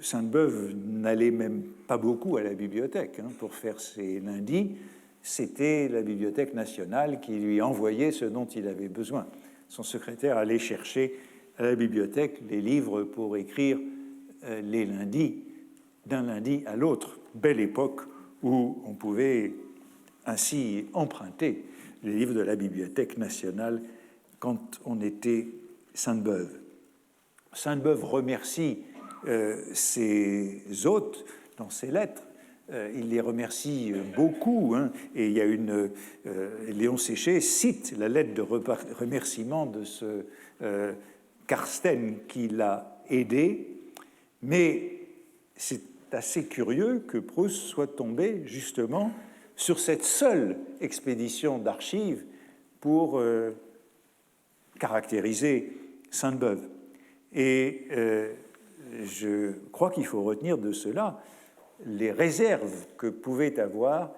Sainte-Beuve n'allait même pas beaucoup à la bibliothèque pour faire ses lundis. C'était la Bibliothèque nationale qui lui envoyait ce dont il avait besoin. Son secrétaire allait chercher à la bibliothèque les livres pour écrire les lundis, d'un lundi à l'autre. Belle époque où on pouvait ainsi emprunter les livres de la Bibliothèque nationale quand on était Sainte-Beuve. Sainte-Beuve remercie ses hôtes dans ses lettres. Il les remercie beaucoup, hein, et il y a Léon Séché cite la lettre de remerciement de ce Carsten qui l'a aidé, mais c'est assez curieux que Proust soit tombé justement sur cette seule expédition d'archives pour caractériser Sainte-Beuve. Et je crois qu'il faut retenir de cela les réserves que pouvait avoir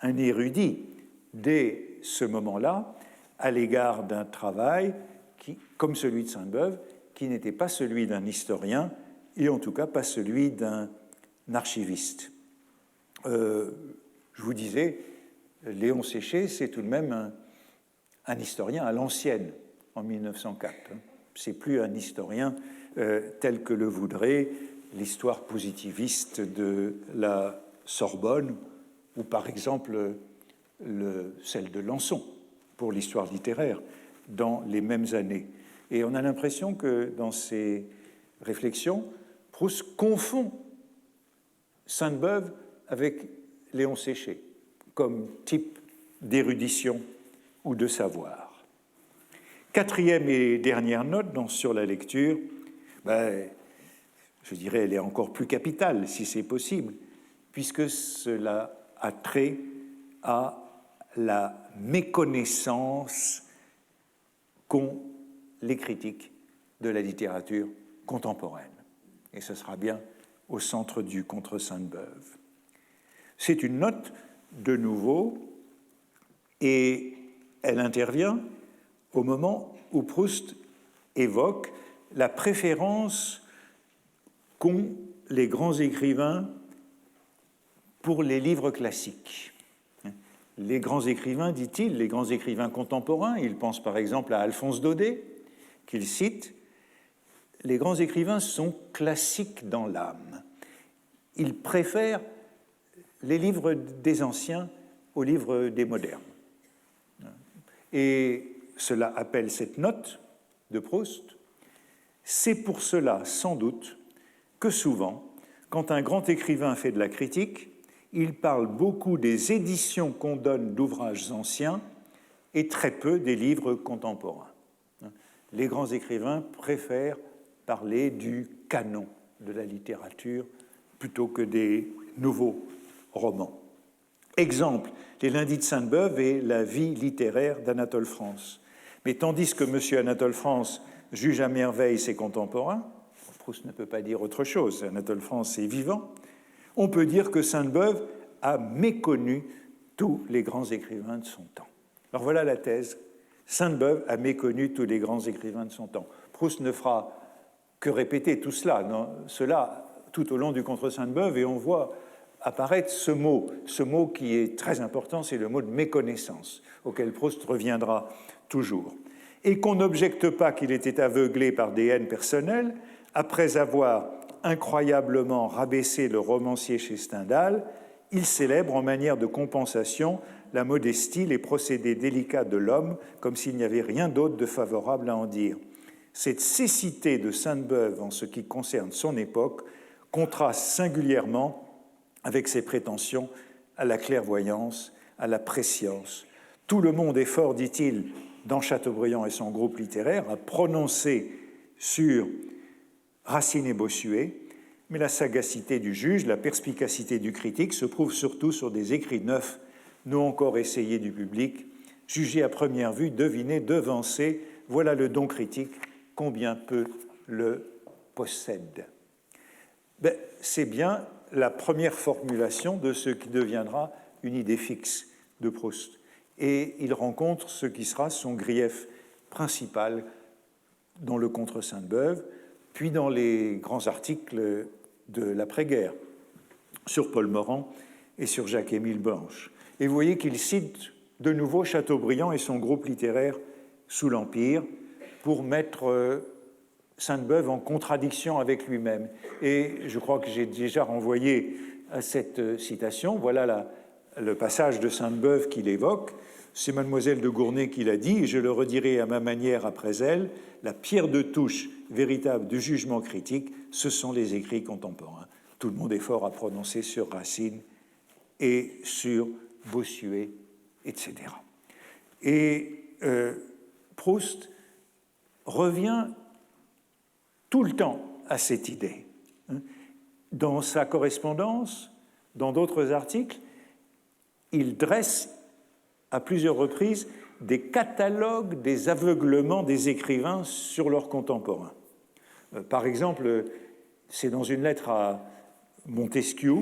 un érudit dès ce moment-là à l'égard d'un travail qui, comme celui de Sainte-Beuve, qui n'était pas celui d'un historien et en tout cas pas celui d'un archiviste. Je vous disais, Léon Séché, c'est tout de même un historien à l'ancienne en 1904. C'est plus un historien tel que le voudrait l'histoire positiviste de la Sorbonne ou par exemple celle de Lançon pour l'histoire littéraire dans les mêmes années. Et on a l'impression que dans ses réflexions, Proust confond Sainte-Beuve avec Léon Séché comme type d'érudition ou de savoir. Quatrième et dernière note sur la lecture, je dirais elle est encore plus capitale si c'est possible, puisque cela a trait à la méconnaissance qu'ont les critiques de la littérature contemporaine. Et ce sera bien au centre du Contre Sainte-Beuve. C'est une note, de nouveau, et elle intervient au moment où Proust évoque la préférence qu'ont les grands écrivains pour les livres classiques. Les grands écrivains, dit-il, les grands écrivains contemporains, il pense par exemple à Alphonse Daudet, qu'il cite, les grands écrivains sont classiques dans l'âme. Ils préfèrent les livres des anciens aux livres des modernes. Et cela appelle cette note de Proust. C'est pour cela, sans doute, que souvent, quand un grand écrivain fait de la critique, il parle beaucoup des éditions qu'on donne d'ouvrages anciens et très peu des livres contemporains. Les grands écrivains préfèrent parler du canon de la littérature plutôt que des nouveaux romans. Exemple, les Lundis de Sainte-Beuve et la vie littéraire d'Anatole France. Mais tandis que M. Anatole France juge à merveille ses contemporains, Proust ne peut pas dire autre chose, Anatole France est vivant, on peut dire que Sainte-Beuve a méconnu tous les grands écrivains de son temps. Alors voilà la thèse. Sainte-Beuve a méconnu tous les grands écrivains de son temps. Proust ne fera que répéter tout cela tout au long du Contre Sainte-Beuve, et on voit apparaître ce mot qui est très important, c'est le mot de méconnaissance, auquel Proust reviendra toujours. Et qu'on n'objecte pas qu'il était aveuglé par des haines personnelles, après avoir incroyablement rabaissé le romancier chez Stendhal, il célèbre en manière de compensation la modestie, les procédés délicats de l'homme, comme s'il n'y avait rien d'autre de favorable à en dire. Cette cécité de Sainte-Beuve en ce qui concerne son époque contraste singulièrement avec ses prétentions à la clairvoyance, à la prescience. Tout le monde est fort, dit-il, dans Chateaubriand et son groupe littéraire, à prononcer sur Racine et Bossuet, mais la sagacité du juge, la perspicacité du critique se prouve surtout sur des écrits neufs, non encore essayés du public, jugés à première vue, devinés, devancés. Voilà le don critique, combien peu le possède. C'est bien la première formulation de ce qui deviendra une idée fixe de Proust. Et il rencontre ce qui sera son grief principal dans le Contre Sainte-Beuve, puis dans les grands articles de l'après-guerre sur Paul Morand et sur Jacques-Émile Blanche. Et vous voyez qu'il cite de nouveau Chateaubriand et son groupe littéraire sous l'Empire pour mettre Sainte-Beuve en contradiction avec lui-même. Et je crois que j'ai déjà renvoyé à cette citation. Voilà le passage de Sainte-Beuve qu'il évoque. C'est Mademoiselle de Gournay qui l'a dit, et je le redirai à ma manière après elle, la pierre de touche véritable du jugement critique, ce sont les écrits contemporains. Tout le monde est fort à prononcer sur Racine et sur Bossuet, etc. Et Proust revient tout le temps à cette idée. Dans sa correspondance, dans d'autres articles, il dresse à plusieurs reprises des catalogues des aveuglements des écrivains sur leurs contemporains. Par exemple, c'est dans une lettre à Montesquieu,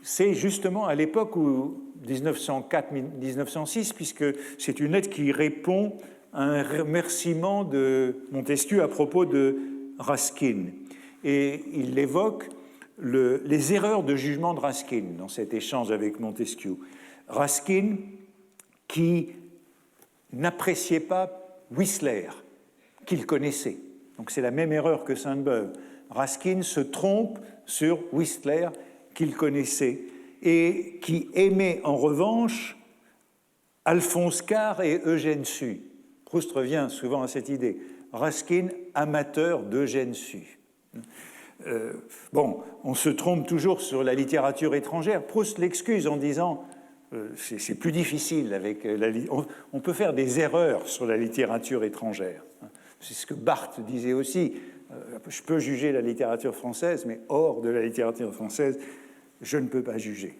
c'est justement à l'époque où 1904-1906, puisque c'est une lettre qui répond à un remerciement de Montesquieu à propos de Ruskin. Et il évoque les erreurs de jugement de Ruskin dans cet échange avec Montesquieu. Ruskin qui n'appréciait pas Whistler, qu'il connaissait. Donc c'est la même erreur que Sainte-Beuve. Ruskin se trompe sur Whistler, qu'il connaissait, et qui aimait en revanche Alphonse Karr et Eugène Sue. Proust revient souvent à cette idée. Ruskin, amateur d'Eugène Sue. On se trompe toujours sur la littérature étrangère. Proust l'excuse en disant c'est plus difficile avec on peut faire des erreurs sur la littérature étrangère. C'est ce que Barthes disait aussi. Je peux juger la littérature française, mais hors de la littérature française, je ne peux pas juger.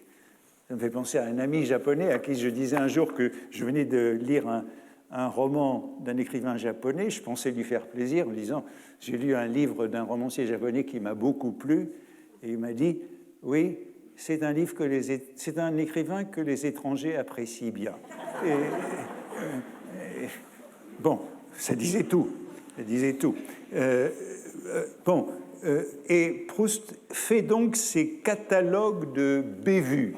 Ça me fait penser à un ami japonais à qui je disais un jour que je venais de lire un roman d'un écrivain japonais. Je pensais lui faire plaisir en disant « J'ai lu un livre d'un romancier japonais qui m'a beaucoup plu. » Et il m'a dit « Oui, c'est un écrivain que les étrangers apprécient bien. » Bon, ça disait tout. Ça disait tout. Et Proust fait donc ces catalogues de bévues.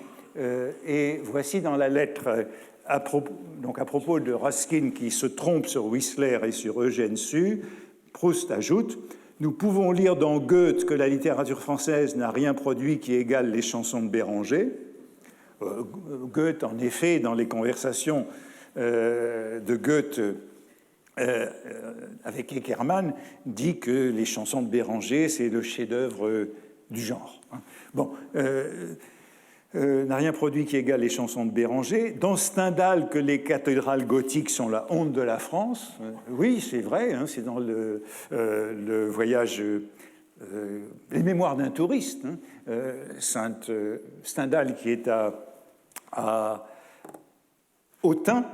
Et voici dans la lettre à propos de Ruskin qui se trompe sur Whistler et sur Eugène Sue, Proust ajoute « Nous pouvons lire dans Goethe que la littérature française n'a rien produit qui égale les chansons de Béranger. » Goethe, en effet, dans les conversations de Goethe avec Eckermann, dit que les chansons de Béranger, c'est le chef-d'œuvre du genre. N'a rien produit qui égale les chansons de Béranger. Dans Stendhal, que les cathédrales gothiques sont la honte de la France. Oui, c'est vrai, hein, c'est dans le voyage, les mémoires d'un touriste. Stendhal qui est à Autun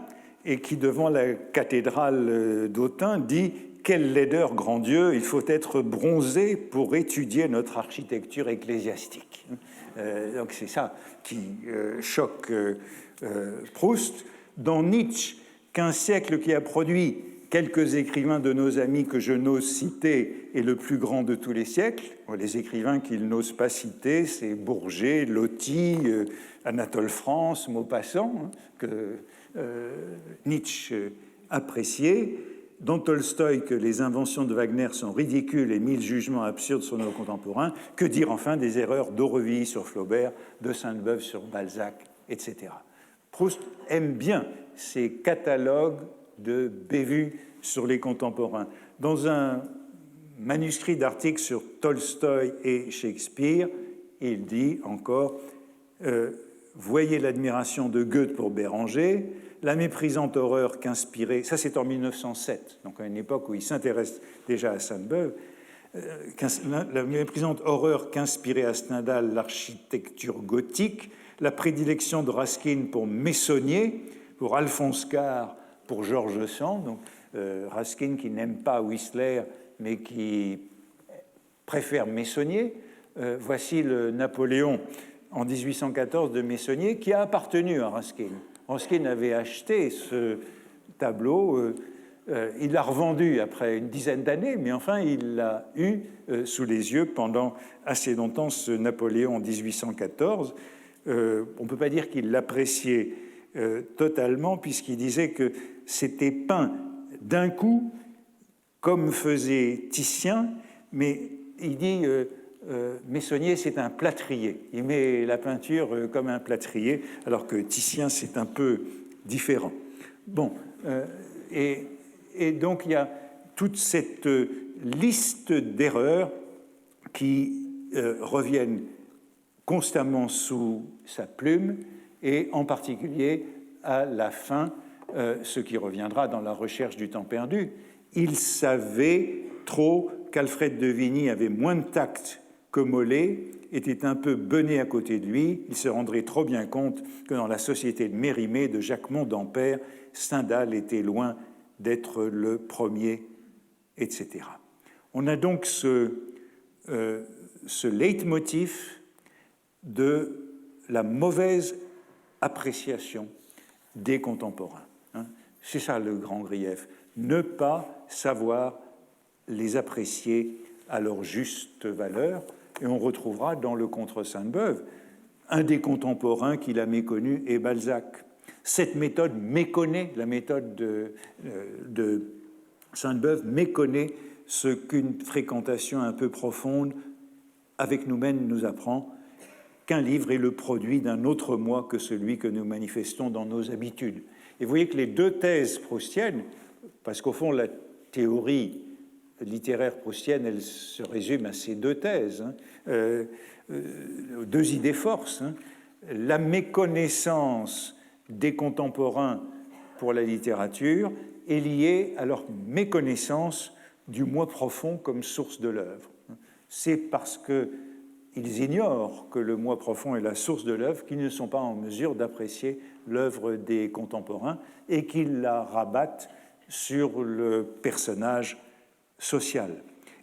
et qui, devant la cathédrale d'Autun, dit « Quelle laideur, grand Dieu, il faut être bronzé pour étudier notre architecture ecclésiastique. » Donc c'est ça qui choque Proust. Dans Nietzsche, qu'un siècle qui a produit quelques écrivains de nos amis que je n'ose citer est le plus grand de tous les siècles. Les écrivains qu'il n'ose pas citer, c'est Bourget, Loti, Anatole France, Maupassant, que Nietzsche appréciait. Dans Tolstoï, que les inventions de Wagner sont ridicules et mille jugements absurdes sur nos contemporains. Que dire enfin des erreurs d'Aurevilly sur Flaubert, de Sainte-Beuve sur Balzac, etc. Proust aime bien ces catalogues de bévues sur les contemporains. Dans un manuscrit d'article sur Tolstoï et Shakespeare, il dit encore voyez l'admiration de Goethe pour Béranger, la méprisante horreur qu'inspirait, ça c'est en 1907, donc à une époque où il s'intéresse déjà à Sainte-Beuve, la méprisante horreur qu'inspirait à Stendhal l'architecture gothique, la prédilection de Ruskin pour Meissonier, pour Alphonse Karr, pour George Sand, donc Ruskin qui n'aime pas Whistler mais qui préfère Meissonier. Voici le Napoléon en 1814 de Meissonier qui a appartenu à Ruskin. Ruskin avait acheté ce tableau, il l'a revendu après une dizaine d'années, mais enfin il l'a eu sous les yeux pendant assez longtemps, ce Napoléon en 1814. On ne peut pas dire qu'il l'appréciait totalement, puisqu'il disait que c'était peint d'un coup, comme faisait Titien, mais il dit Meissonier, c'est un plâtrier. Il met la peinture comme un plâtrier, alors que Titien, c'est un peu différent. Bon, et donc il y a toute cette liste d'erreurs qui reviennent constamment sous sa plume, et en particulier à la fin, ce qui reviendra dans la recherche du temps perdu. Il savait trop qu'Alfred de Vigny avait moins de tact que Molé, était un peu bené à côté de lui. Il se rendrait trop bien compte que dans la société de Mérimée, de Jacquemont d'Ampère, Stendhal était loin d'être le premier, etc. On a donc ce leitmotiv de la mauvaise appréciation des contemporains. C'est ça le grand grief, ne pas savoir les apprécier à leur juste valeur. Et on retrouvera dans le Contre Sainte-Beuve un des contemporains qu'il a méconnu est Balzac. Cette méthode méconnaît, la méthode de Sainte-Beuve méconnaît ce qu'une fréquentation un peu profonde avec nous-mêmes nous apprend, qu'un livre est le produit d'un autre moi que celui que nous manifestons dans nos habitudes. Et vous voyez que les deux thèses proustiennes, parce qu'au fond, la théorie littéraire proustienne, elle se résume à ces deux thèses, deux idées forces. La méconnaissance des contemporains pour la littérature est liée à leur méconnaissance du moi profond comme source de l'œuvre. C'est parce qu'ils ignorent que le moi profond est la source de l'œuvre qu'ils ne sont pas en mesure d'apprécier l'œuvre des contemporains et qu'ils la rabattent sur le personnage social.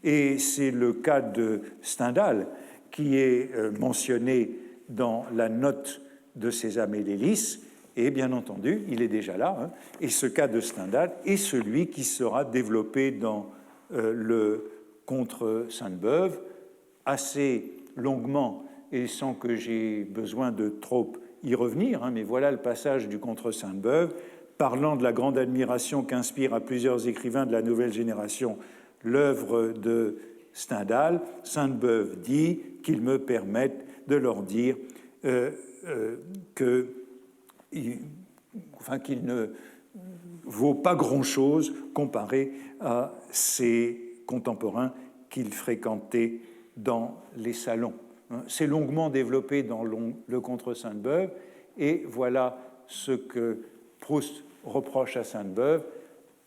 Et c'est le cas de Stendhal qui est mentionné dans la note de Sésame et l'hélice, et bien entendu, il est déjà là, et ce cas de Stendhal est celui qui sera développé dans le Contre Sainte-Beuve assez longuement et sans que j'aie besoin de trop y revenir, mais voilà le passage du Contre Sainte-Beuve, parlant de la grande admiration qu'inspire à plusieurs écrivains de la nouvelle génération l'œuvre de Stendhal. Sainte-Beuve dit qu'il me permette de leur dire qu'il ne vaut pas grand-chose comparé à ses contemporains qu'il fréquentait dans les salons. C'est longuement développé dans le Contre Sainte-Beuve, et voilà ce que Proust reproche à Sainte-Beuve,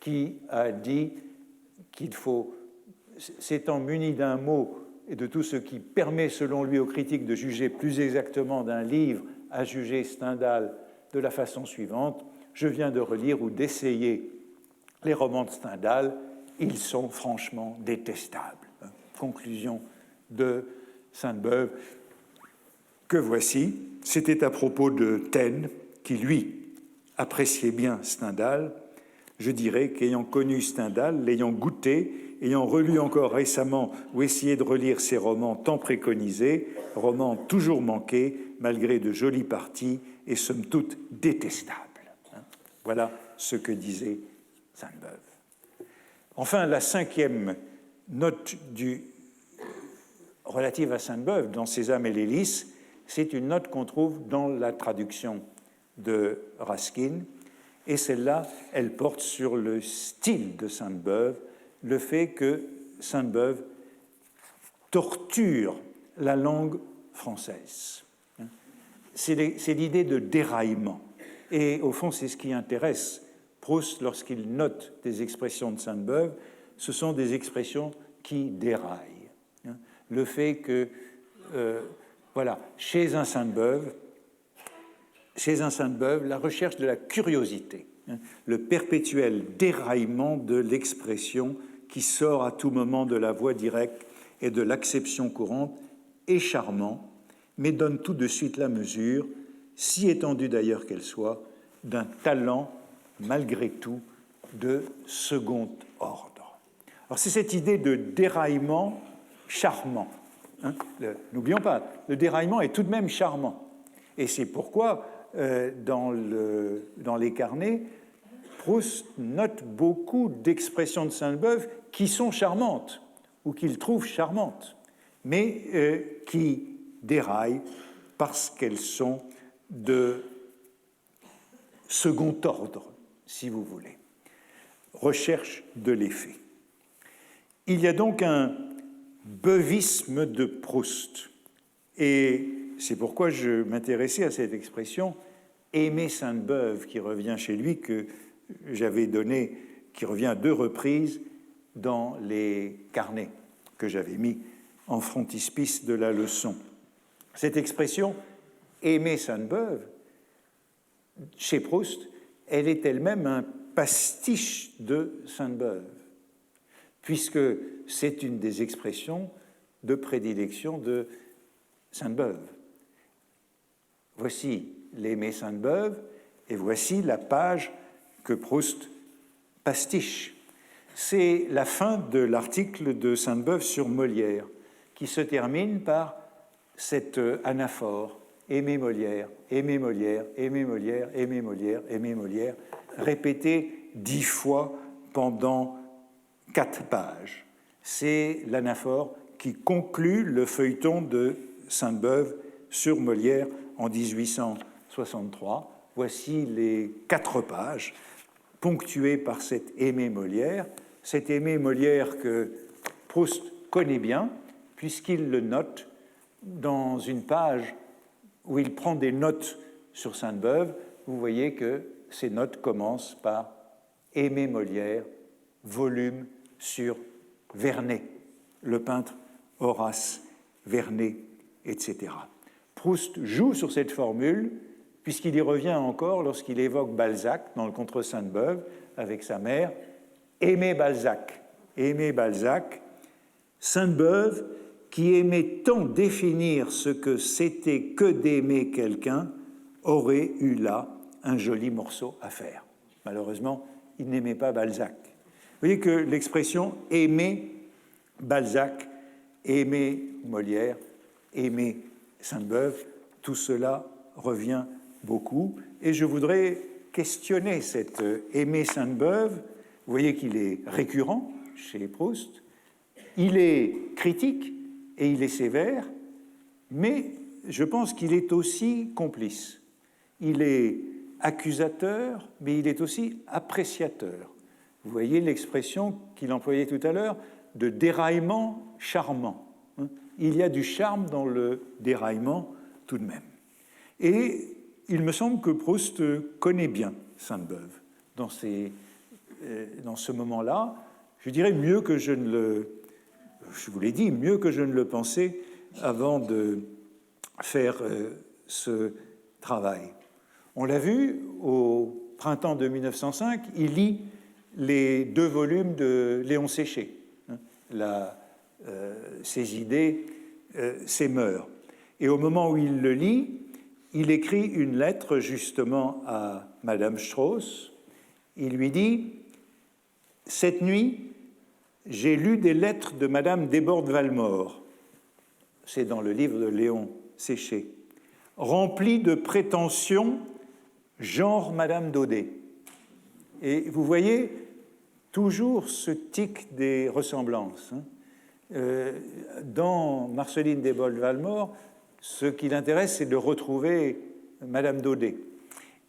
qui a dit qu'il faut, s'étant muni d'un mot et de tout ce qui permet selon lui aux critiques de juger plus exactement d'un livre, à juger Stendhal de la façon suivante: je viens de relire ou d'essayer les romans de Stendhal, ils sont franchement détestables. Conclusion de Sainte-Beuve, que voici. C'était à propos de Taine, qui lui appréciait bien Stendhal. Je dirais qu'ayant connu Stendhal, l'ayant goûté, ayant relu encore récemment ou essayé de relire ses romans tant préconisés, romans toujours manqués, malgré de jolies parties et somme toute détestables. Voilà ce que disait Sainte-Beuve. Enfin, la cinquième note relative à Sainte-Beuve dans Sésame et l'hélice, c'est une note qu'on trouve dans la traduction de Raskin, et celle-là, elle porte sur le style de Sainte-Beuve, le fait que Sainte-Beuve torture la langue française. C'est l'idée de déraillement. Et au fond, c'est ce qui intéresse Proust lorsqu'il note des expressions de Sainte-Beuve. Ce sont des expressions qui déraillent. Le fait que, chez un Sainte-Beuve, la recherche de la curiosité, le perpétuel déraillement de l'expression qui sort à tout moment de la voix directe et de l'acception courante est charmant, mais donne tout de suite la mesure, si étendue d'ailleurs qu'elle soit, d'un talent, malgré tout, de second ordre. Alors c'est cette idée de déraillement charmant. N'oublions pas, le déraillement est tout de même charmant. Et c'est pourquoi, dans les carnets, Proust note beaucoup d'expressions de Sainte-Beuve qui sont charmantes, ou qu'il trouve charmantes, mais qui déraillent parce qu'elles sont de second ordre, si vous voulez. Recherche de l'effet. Il y a donc un beuvisme de Proust, et c'est pourquoi je m'intéressais à cette expression « aimer Sainte-Beuve » qui revient chez lui, que j'avais donné, qui revient à 2 reprises dans les carnets que j'avais mis en frontispice de la leçon. Cette expression « aimer Sainte-Beuve », chez Proust, elle est elle-même un pastiche de Sainte-Beuve, puisque c'est une des expressions de prédilection de Sainte-Beuve. Voici l'aimer Sainte-Beuve, et voici la page que Proust pastiche. C'est la fin de l'article de Sainte-Beuve sur Molière, qui se termine par cette anaphore « aimer Molière, aimer Molière, aimer Molière, aimer Molière, aimer Molière », répétée 10 fois pendant 4 pages. C'est l'anaphore qui conclut le feuilleton de Sainte-Beuve sur Molière en 1863. Voici les 4 pages ponctuées par cet aimé Molière que Proust connaît bien, puisqu'il le note dans une page où il prend des notes sur Sainte-Beuve. Vous voyez que ces notes commencent par « Aimé Molière, volume sur Vernet », le peintre Horace Vernet, etc. Proust joue sur cette formule, puisqu'il y revient encore lorsqu'il évoque Balzac dans le Contre Sainte-Beuve avec sa mère. « Aimé Balzac, aimé Balzac, Sainte-Beuve, qui aimait tant définir ce que c'était que d'aimer quelqu'un, aurait eu là un joli morceau à faire. » Malheureusement, il n'aimait pas Balzac. Vous voyez que l'expression « aimer Balzac »,« aimer Molière »,« aimer Sainte-Beuve », tout cela revient beaucoup. Et je voudrais questionner cet « aimer Sainte-Beuve ». Vous voyez qu'il est récurrent chez Proust. Il est critique et il est sévère, mais je pense qu'il est aussi complice. Il est accusateur, mais il est aussi appréciateur. Vous voyez l'expression qu'il employait tout à l'heure de déraillement charmant. Il y a du charme dans le déraillement tout de même. Et il me semble que Proust connaît bien Sainte-Beuve dans ce moment-là. Je dirais mieux que je ne le... Je vous l'ai dit, mieux que je ne le pensais avant de faire ce travail. On l'a vu, au printemps de 1905, il lit les 2 volumes de Léon Séché, Ses idées, ses mœurs. Et au moment où il le lit, il écrit une lettre justement à Madame Strauss. Il lui dit « Cette nuit, j'ai lu des lettres de Madame Desbordes-Valmore. » C'est dans le livre de Léon Séché. « Remplies de prétentions, genre Madame Daudet. » Et vous voyez toujours ce tic des ressemblances. Dans Marceline Desbordes-Valmore, ce qui l'intéresse, c'est de retrouver Madame Daudet.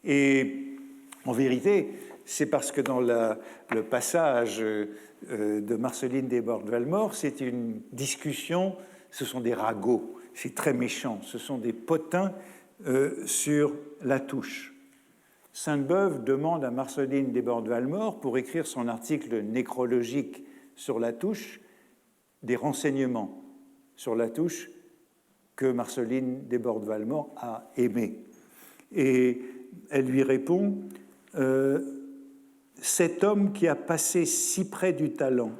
Et en vérité, c'est parce que dans le passage de Marceline Desbordes-Valmore, c'est une discussion, ce sont des ragots, c'est très méchant, ce sont des potins sur la touche. Sainte-Beuve demande à Marceline Desbordes-Valmore, pour écrire son article nécrologique sur la touche, des renseignements sur la touche que Marceline Desbordes-Valmore a aimé. Et elle lui répond « Cet homme qui a passé si près du talent,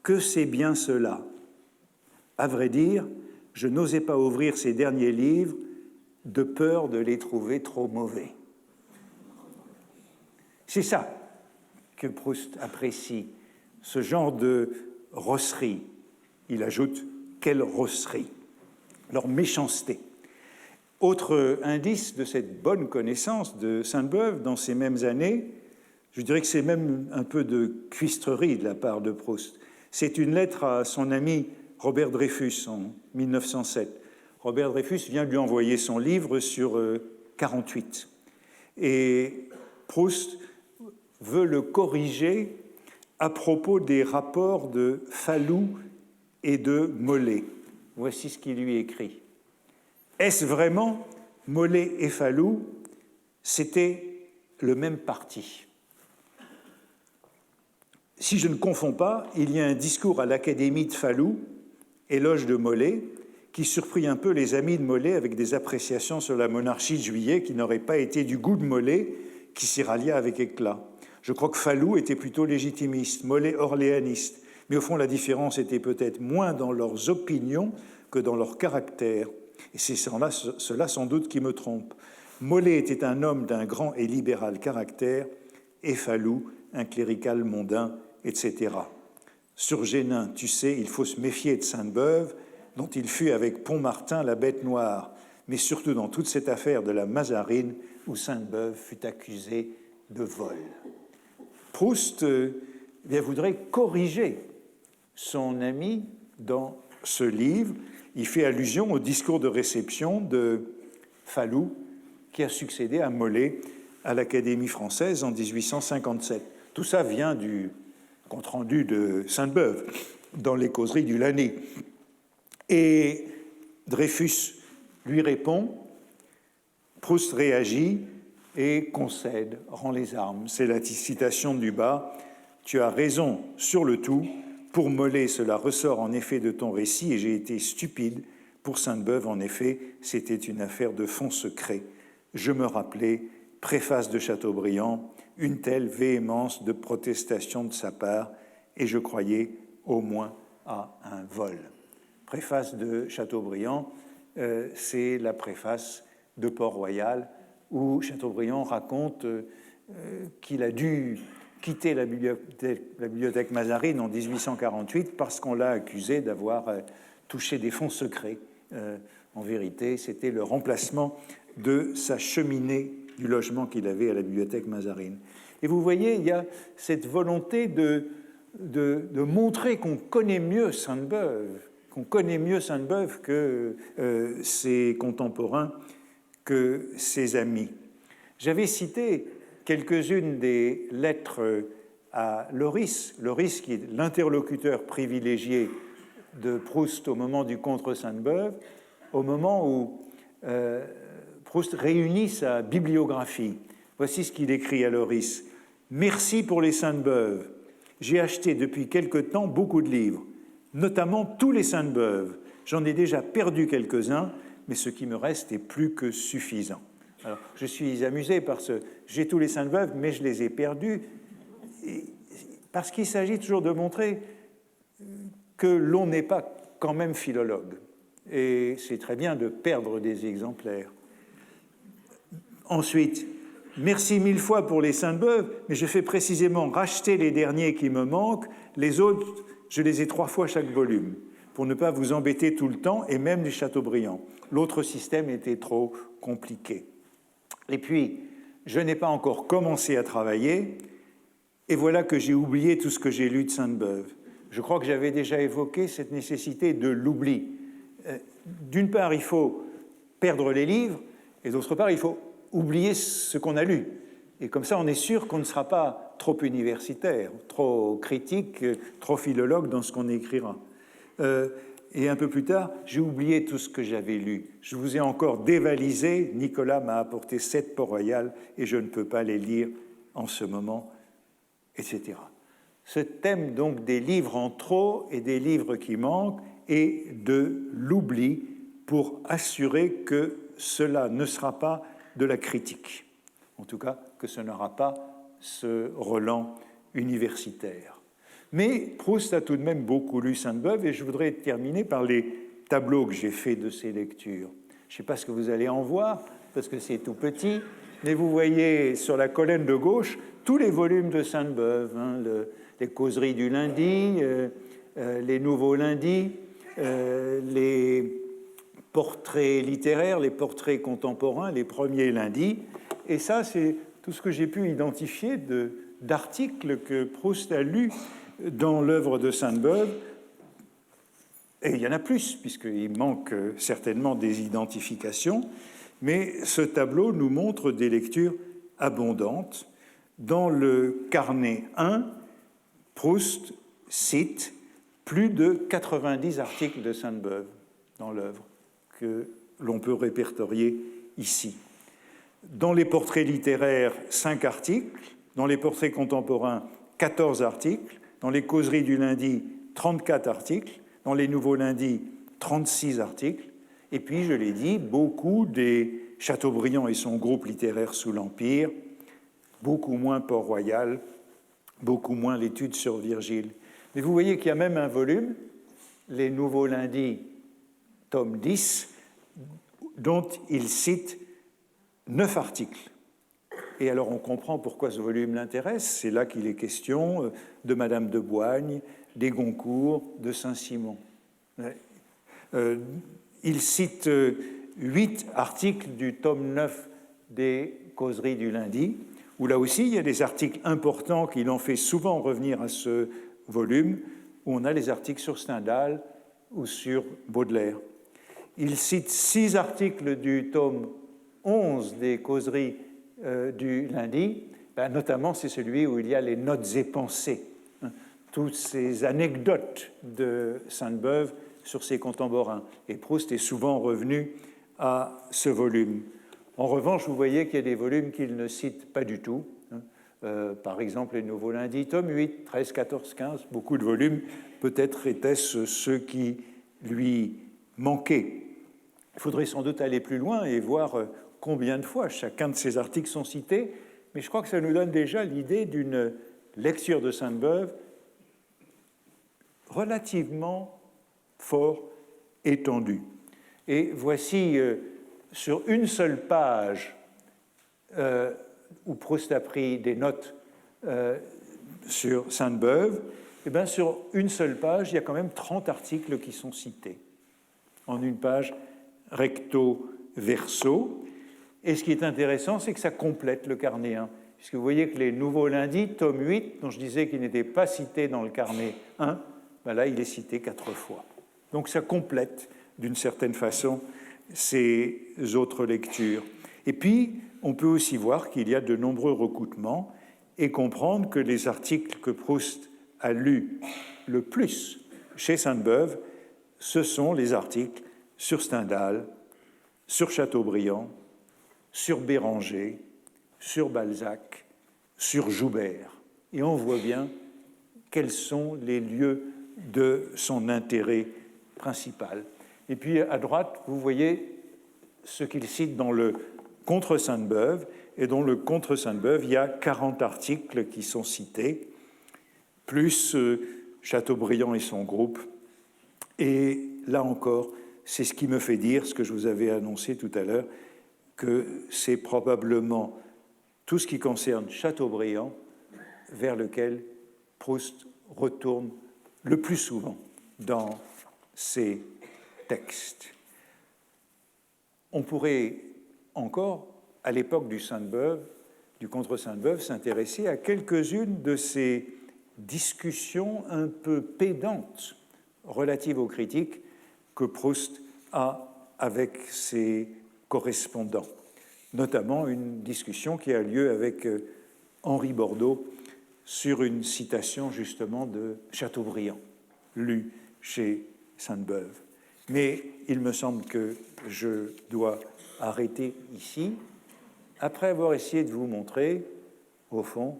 que c'est bien cela. À vrai dire, je n'osais pas ouvrir ses derniers livres de peur de les trouver trop mauvais. » C'est ça que Proust apprécie, ce genre de rosserie. Il ajoute « quelle rosserie !» leur méchanceté. Autre indice de cette bonne connaissance de Sainte-Beuve dans ces mêmes années, je dirais que c'est même un peu de cuistrerie de la part de Proust. C'est une lettre à son ami Robert Dreyfus en 1907. Robert Dreyfus vient lui envoyer son livre sur 48. Et Proust veut le corriger à propos des rapports de Falloux et de Molé. Voici ce qu'il lui écrit. Est-ce vraiment Molé et Falloux? C'était le même parti. Si je ne confonds pas, il y a un discours à l'Académie de Falloux, éloge de Molé, qui surprit un peu les amis de Molé avec des appréciations sur la monarchie de Juillet qui n'auraient pas été du goût de Molé, qui s'y rallia avec éclat. Je crois que Falloux était plutôt légitimiste, Molé orléaniste, mais au fond la différence était peut-être moins dans leurs opinions que dans leur caractère. Et c'est cela sans doute qui me trompe. Molé était un homme d'un grand et libéral caractère, et Falloux un clérical mondain, etc. Sur Génin, tu sais, il faut se méfier de Sainte-Beuve, dont il fut avec Pont-Martin la bête noire, mais surtout dans toute cette affaire de la Mazarine, où Sainte-Beuve fut accusée de vol. Proust voudrait corriger son ami dans ce livre. Il fait allusion au discours de réception de Falloux, qui a succédé à Molé à l'Académie française en 1857. Tout ça vient du compte-rendu de Sainte-Beuve dans les causeries du Lannée. Et Dreyfus lui répond, Proust réagit et concède, rend les armes. C'est la citation du bas. Tu as raison sur le tout. Pour Molé, cela ressort en effet de ton récit et j'ai été stupide. Pour Sainte-Beuve, en effet, c'était une affaire de fonds secret. Je me rappelais, préface de Chateaubriand, une telle véhémence de protestation de sa part et je croyais au moins à un vol. Préface de Chateaubriand, c'est la préface de Port-Royal où Chateaubriand raconte qu'il a dû quitter la bibliothèque Mazarine en 1848 parce qu'on l'a accusé d'avoir touché des fonds secrets. En vérité, c'était le remplacement de sa cheminée du logement qu'il avait à la bibliothèque Mazarine. Et vous voyez, il y a cette volonté de montrer qu'on connaît mieux Sainte-Beuve, que ses contemporains, que ses amis. J'avais cité quelques-unes des lettres à Loris qui est l'interlocuteur privilégié de Proust au moment du contre Sainte-Beuve, au moment où Proust réunit sa bibliographie. Voici ce qu'il écrit à Loris. « Merci pour les Sainte-Beuve. J'ai acheté depuis quelque temps beaucoup de livres, notamment tous les Sainte-Beuve. J'en ai déjà perdu quelques-uns, mais ce qui me reste est plus que suffisant. » Alors, je suis amusé parce que j'ai tous les Sainte-Beuve, mais je les ai perdus, parce qu'il s'agit toujours de montrer que l'on n'est pas quand même philologue. Et c'est très bien de perdre des exemplaires. Ensuite, merci mille fois pour les Sainte-Beuve, mais je fais précisément racheter les derniers qui me manquent. Les autres, je les ai 3 fois chaque volume, pour ne pas vous embêter tout le temps, et même les Chateaubriand. L'autre système était trop compliqué. Et puis, je n'ai pas encore commencé à travailler, et voilà que j'ai oublié tout ce que j'ai lu de Sainte-Beuve. Je crois que j'avais déjà évoqué cette nécessité de l'oubli. D'une part, il faut perdre les livres, et d'autre part, il faut oublier ce qu'on a lu. Et comme ça, on est sûr qu'on ne sera pas trop universitaire, trop critique, trop philologue dans ce qu'on écrira. Et un peu plus tard, j'ai oublié tout ce que j'avais lu. Je vous ai encore dévalisé. Nicolas m'a apporté 7 Port-Royal et je ne peux pas les lire en ce moment, etc. Ce thème donc des livres en trop et des livres qui manquent et de l'oubli pour assurer que cela ne sera pas de la critique. En tout cas, que ce n'aura pas ce relent universitaire. Mais Proust a tout de même beaucoup lu Sainte-Beuve et je voudrais terminer par les tableaux que j'ai faits de ces lectures. Je ne sais pas ce que vous allez en voir, parce que c'est tout petit, mais vous voyez sur la colonne de gauche tous les volumes de Sainte-Beuve, les causeries du lundi, les nouveaux lundis, les portraits littéraires, les portraits contemporains, les premiers lundis. Et ça, c'est tout ce que j'ai pu identifier d'articles que Proust a lus dans l'œuvre de Sainte-Beuve. Et il y en a plus, puisqu'il manque certainement des identifications. Mais ce tableau nous montre des lectures abondantes. Dans le carnet 1, Proust cite plus de 90 articles de Sainte-Beuve dans l'œuvre que l'on peut répertorier ici. Dans les portraits littéraires, 5 articles. Dans les portraits contemporains, 14 articles. Dans les causeries du lundi, 34 articles. Dans les nouveaux lundis, 36 articles. Et puis, je l'ai dit, beaucoup des Chateaubriand et son groupe littéraire sous l'Empire, beaucoup moins Port-Royal, beaucoup moins l'étude sur Virgile. Mais vous voyez qu'il y a même un volume, les nouveaux lundis, tome 10, dont il cite 9 articles. Et alors on comprend pourquoi ce volume l'intéresse. C'est là qu'il est question de Madame de Boigne, des Goncourt, de Saint-Simon. Il cite 8 articles du tome 9 des Causeries du lundi, où là aussi il y a des articles importants qui l'ont fait souvent revenir à ce volume, où on a les articles sur Stendhal ou sur Baudelaire. Il cite 6 articles du tome 11 des Causeries du lundi, notamment c'est celui où il y a les notes et pensées, toutes ces anecdotes de Sainte-Beuve sur ses contemporains. Et Proust est souvent revenu à ce volume. En revanche, vous voyez qu'il y a des volumes qu'il ne cite pas du tout. Par exemple, les Nouveaux Lundis, tome 8, 13, 14, 15, beaucoup de volumes. Peut-être étaient-ce ceux qui lui manquaient. Il faudrait sans doute aller plus loin et voir combien de fois chacun de ces articles sont cités, mais je crois que ça nous donne déjà l'idée d'une lecture de Sainte-Beuve relativement fort étendue. Et voici sur une seule page où Proust a pris des notes sur Sainte-Beuve, et bien sur une seule page, il y a quand même 30 articles qui sont cités, en une page recto verso. Et ce qui est intéressant, c'est que ça complète le carnet 1, puisque vous voyez que les Nouveaux Lundis, tome 8, dont je disais qu'il n'était pas cité dans le carnet 1, ben là, il est cité 4 fois. Donc ça complète, d'une certaine façon, ces autres lectures. Et puis, on peut aussi voir qu'il y a de nombreux recoupements et comprendre que les articles que Proust a lus le plus chez Sainte-Beuve, ce sont les articles sur Stendhal, sur Chateaubriand, sur Béranger, sur Balzac, sur Joubert. Et on voit bien quels sont les lieux de son intérêt principal. Et puis à droite, vous voyez ce qu'il cite dans le Contre Sainte-Beuve, et dans le Contre Sainte-Beuve, il y a 40 articles qui sont cités, plus Chateaubriand et son groupe. Et là encore, c'est ce qui me fait dire, ce que je vous avais annoncé tout à l'heure, que c'est probablement tout ce qui concerne Chateaubriand vers lequel Proust retourne le plus souvent dans ses textes. On pourrait encore, à l'époque du Sainte-Beuve, du Contre Sainte-Beuve, s'intéresser à quelques-unes de ces discussions un peu pédantes relatives aux critiques que Proust a avec ses correspondants, notamment une discussion qui a lieu avec Henri Bordeaux sur une citation justement de Chateaubriand, lue chez Sainte-Beuve. Mais il me semble que je dois arrêter ici, après avoir essayé de vous montrer, au fond,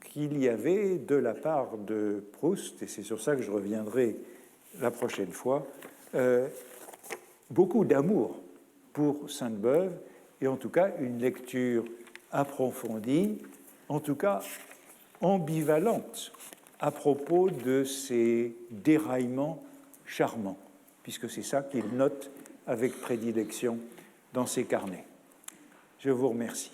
qu'il y avait de la part de Proust, et c'est sur ça que je reviendrai la prochaine fois, beaucoup d'amour pour Sainte-Beuve, et en tout cas une lecture approfondie, en tout cas ambivalente, à propos de ces déraillements charmants, puisque c'est ça qu'il note avec prédilection dans ses carnets. Je vous remercie.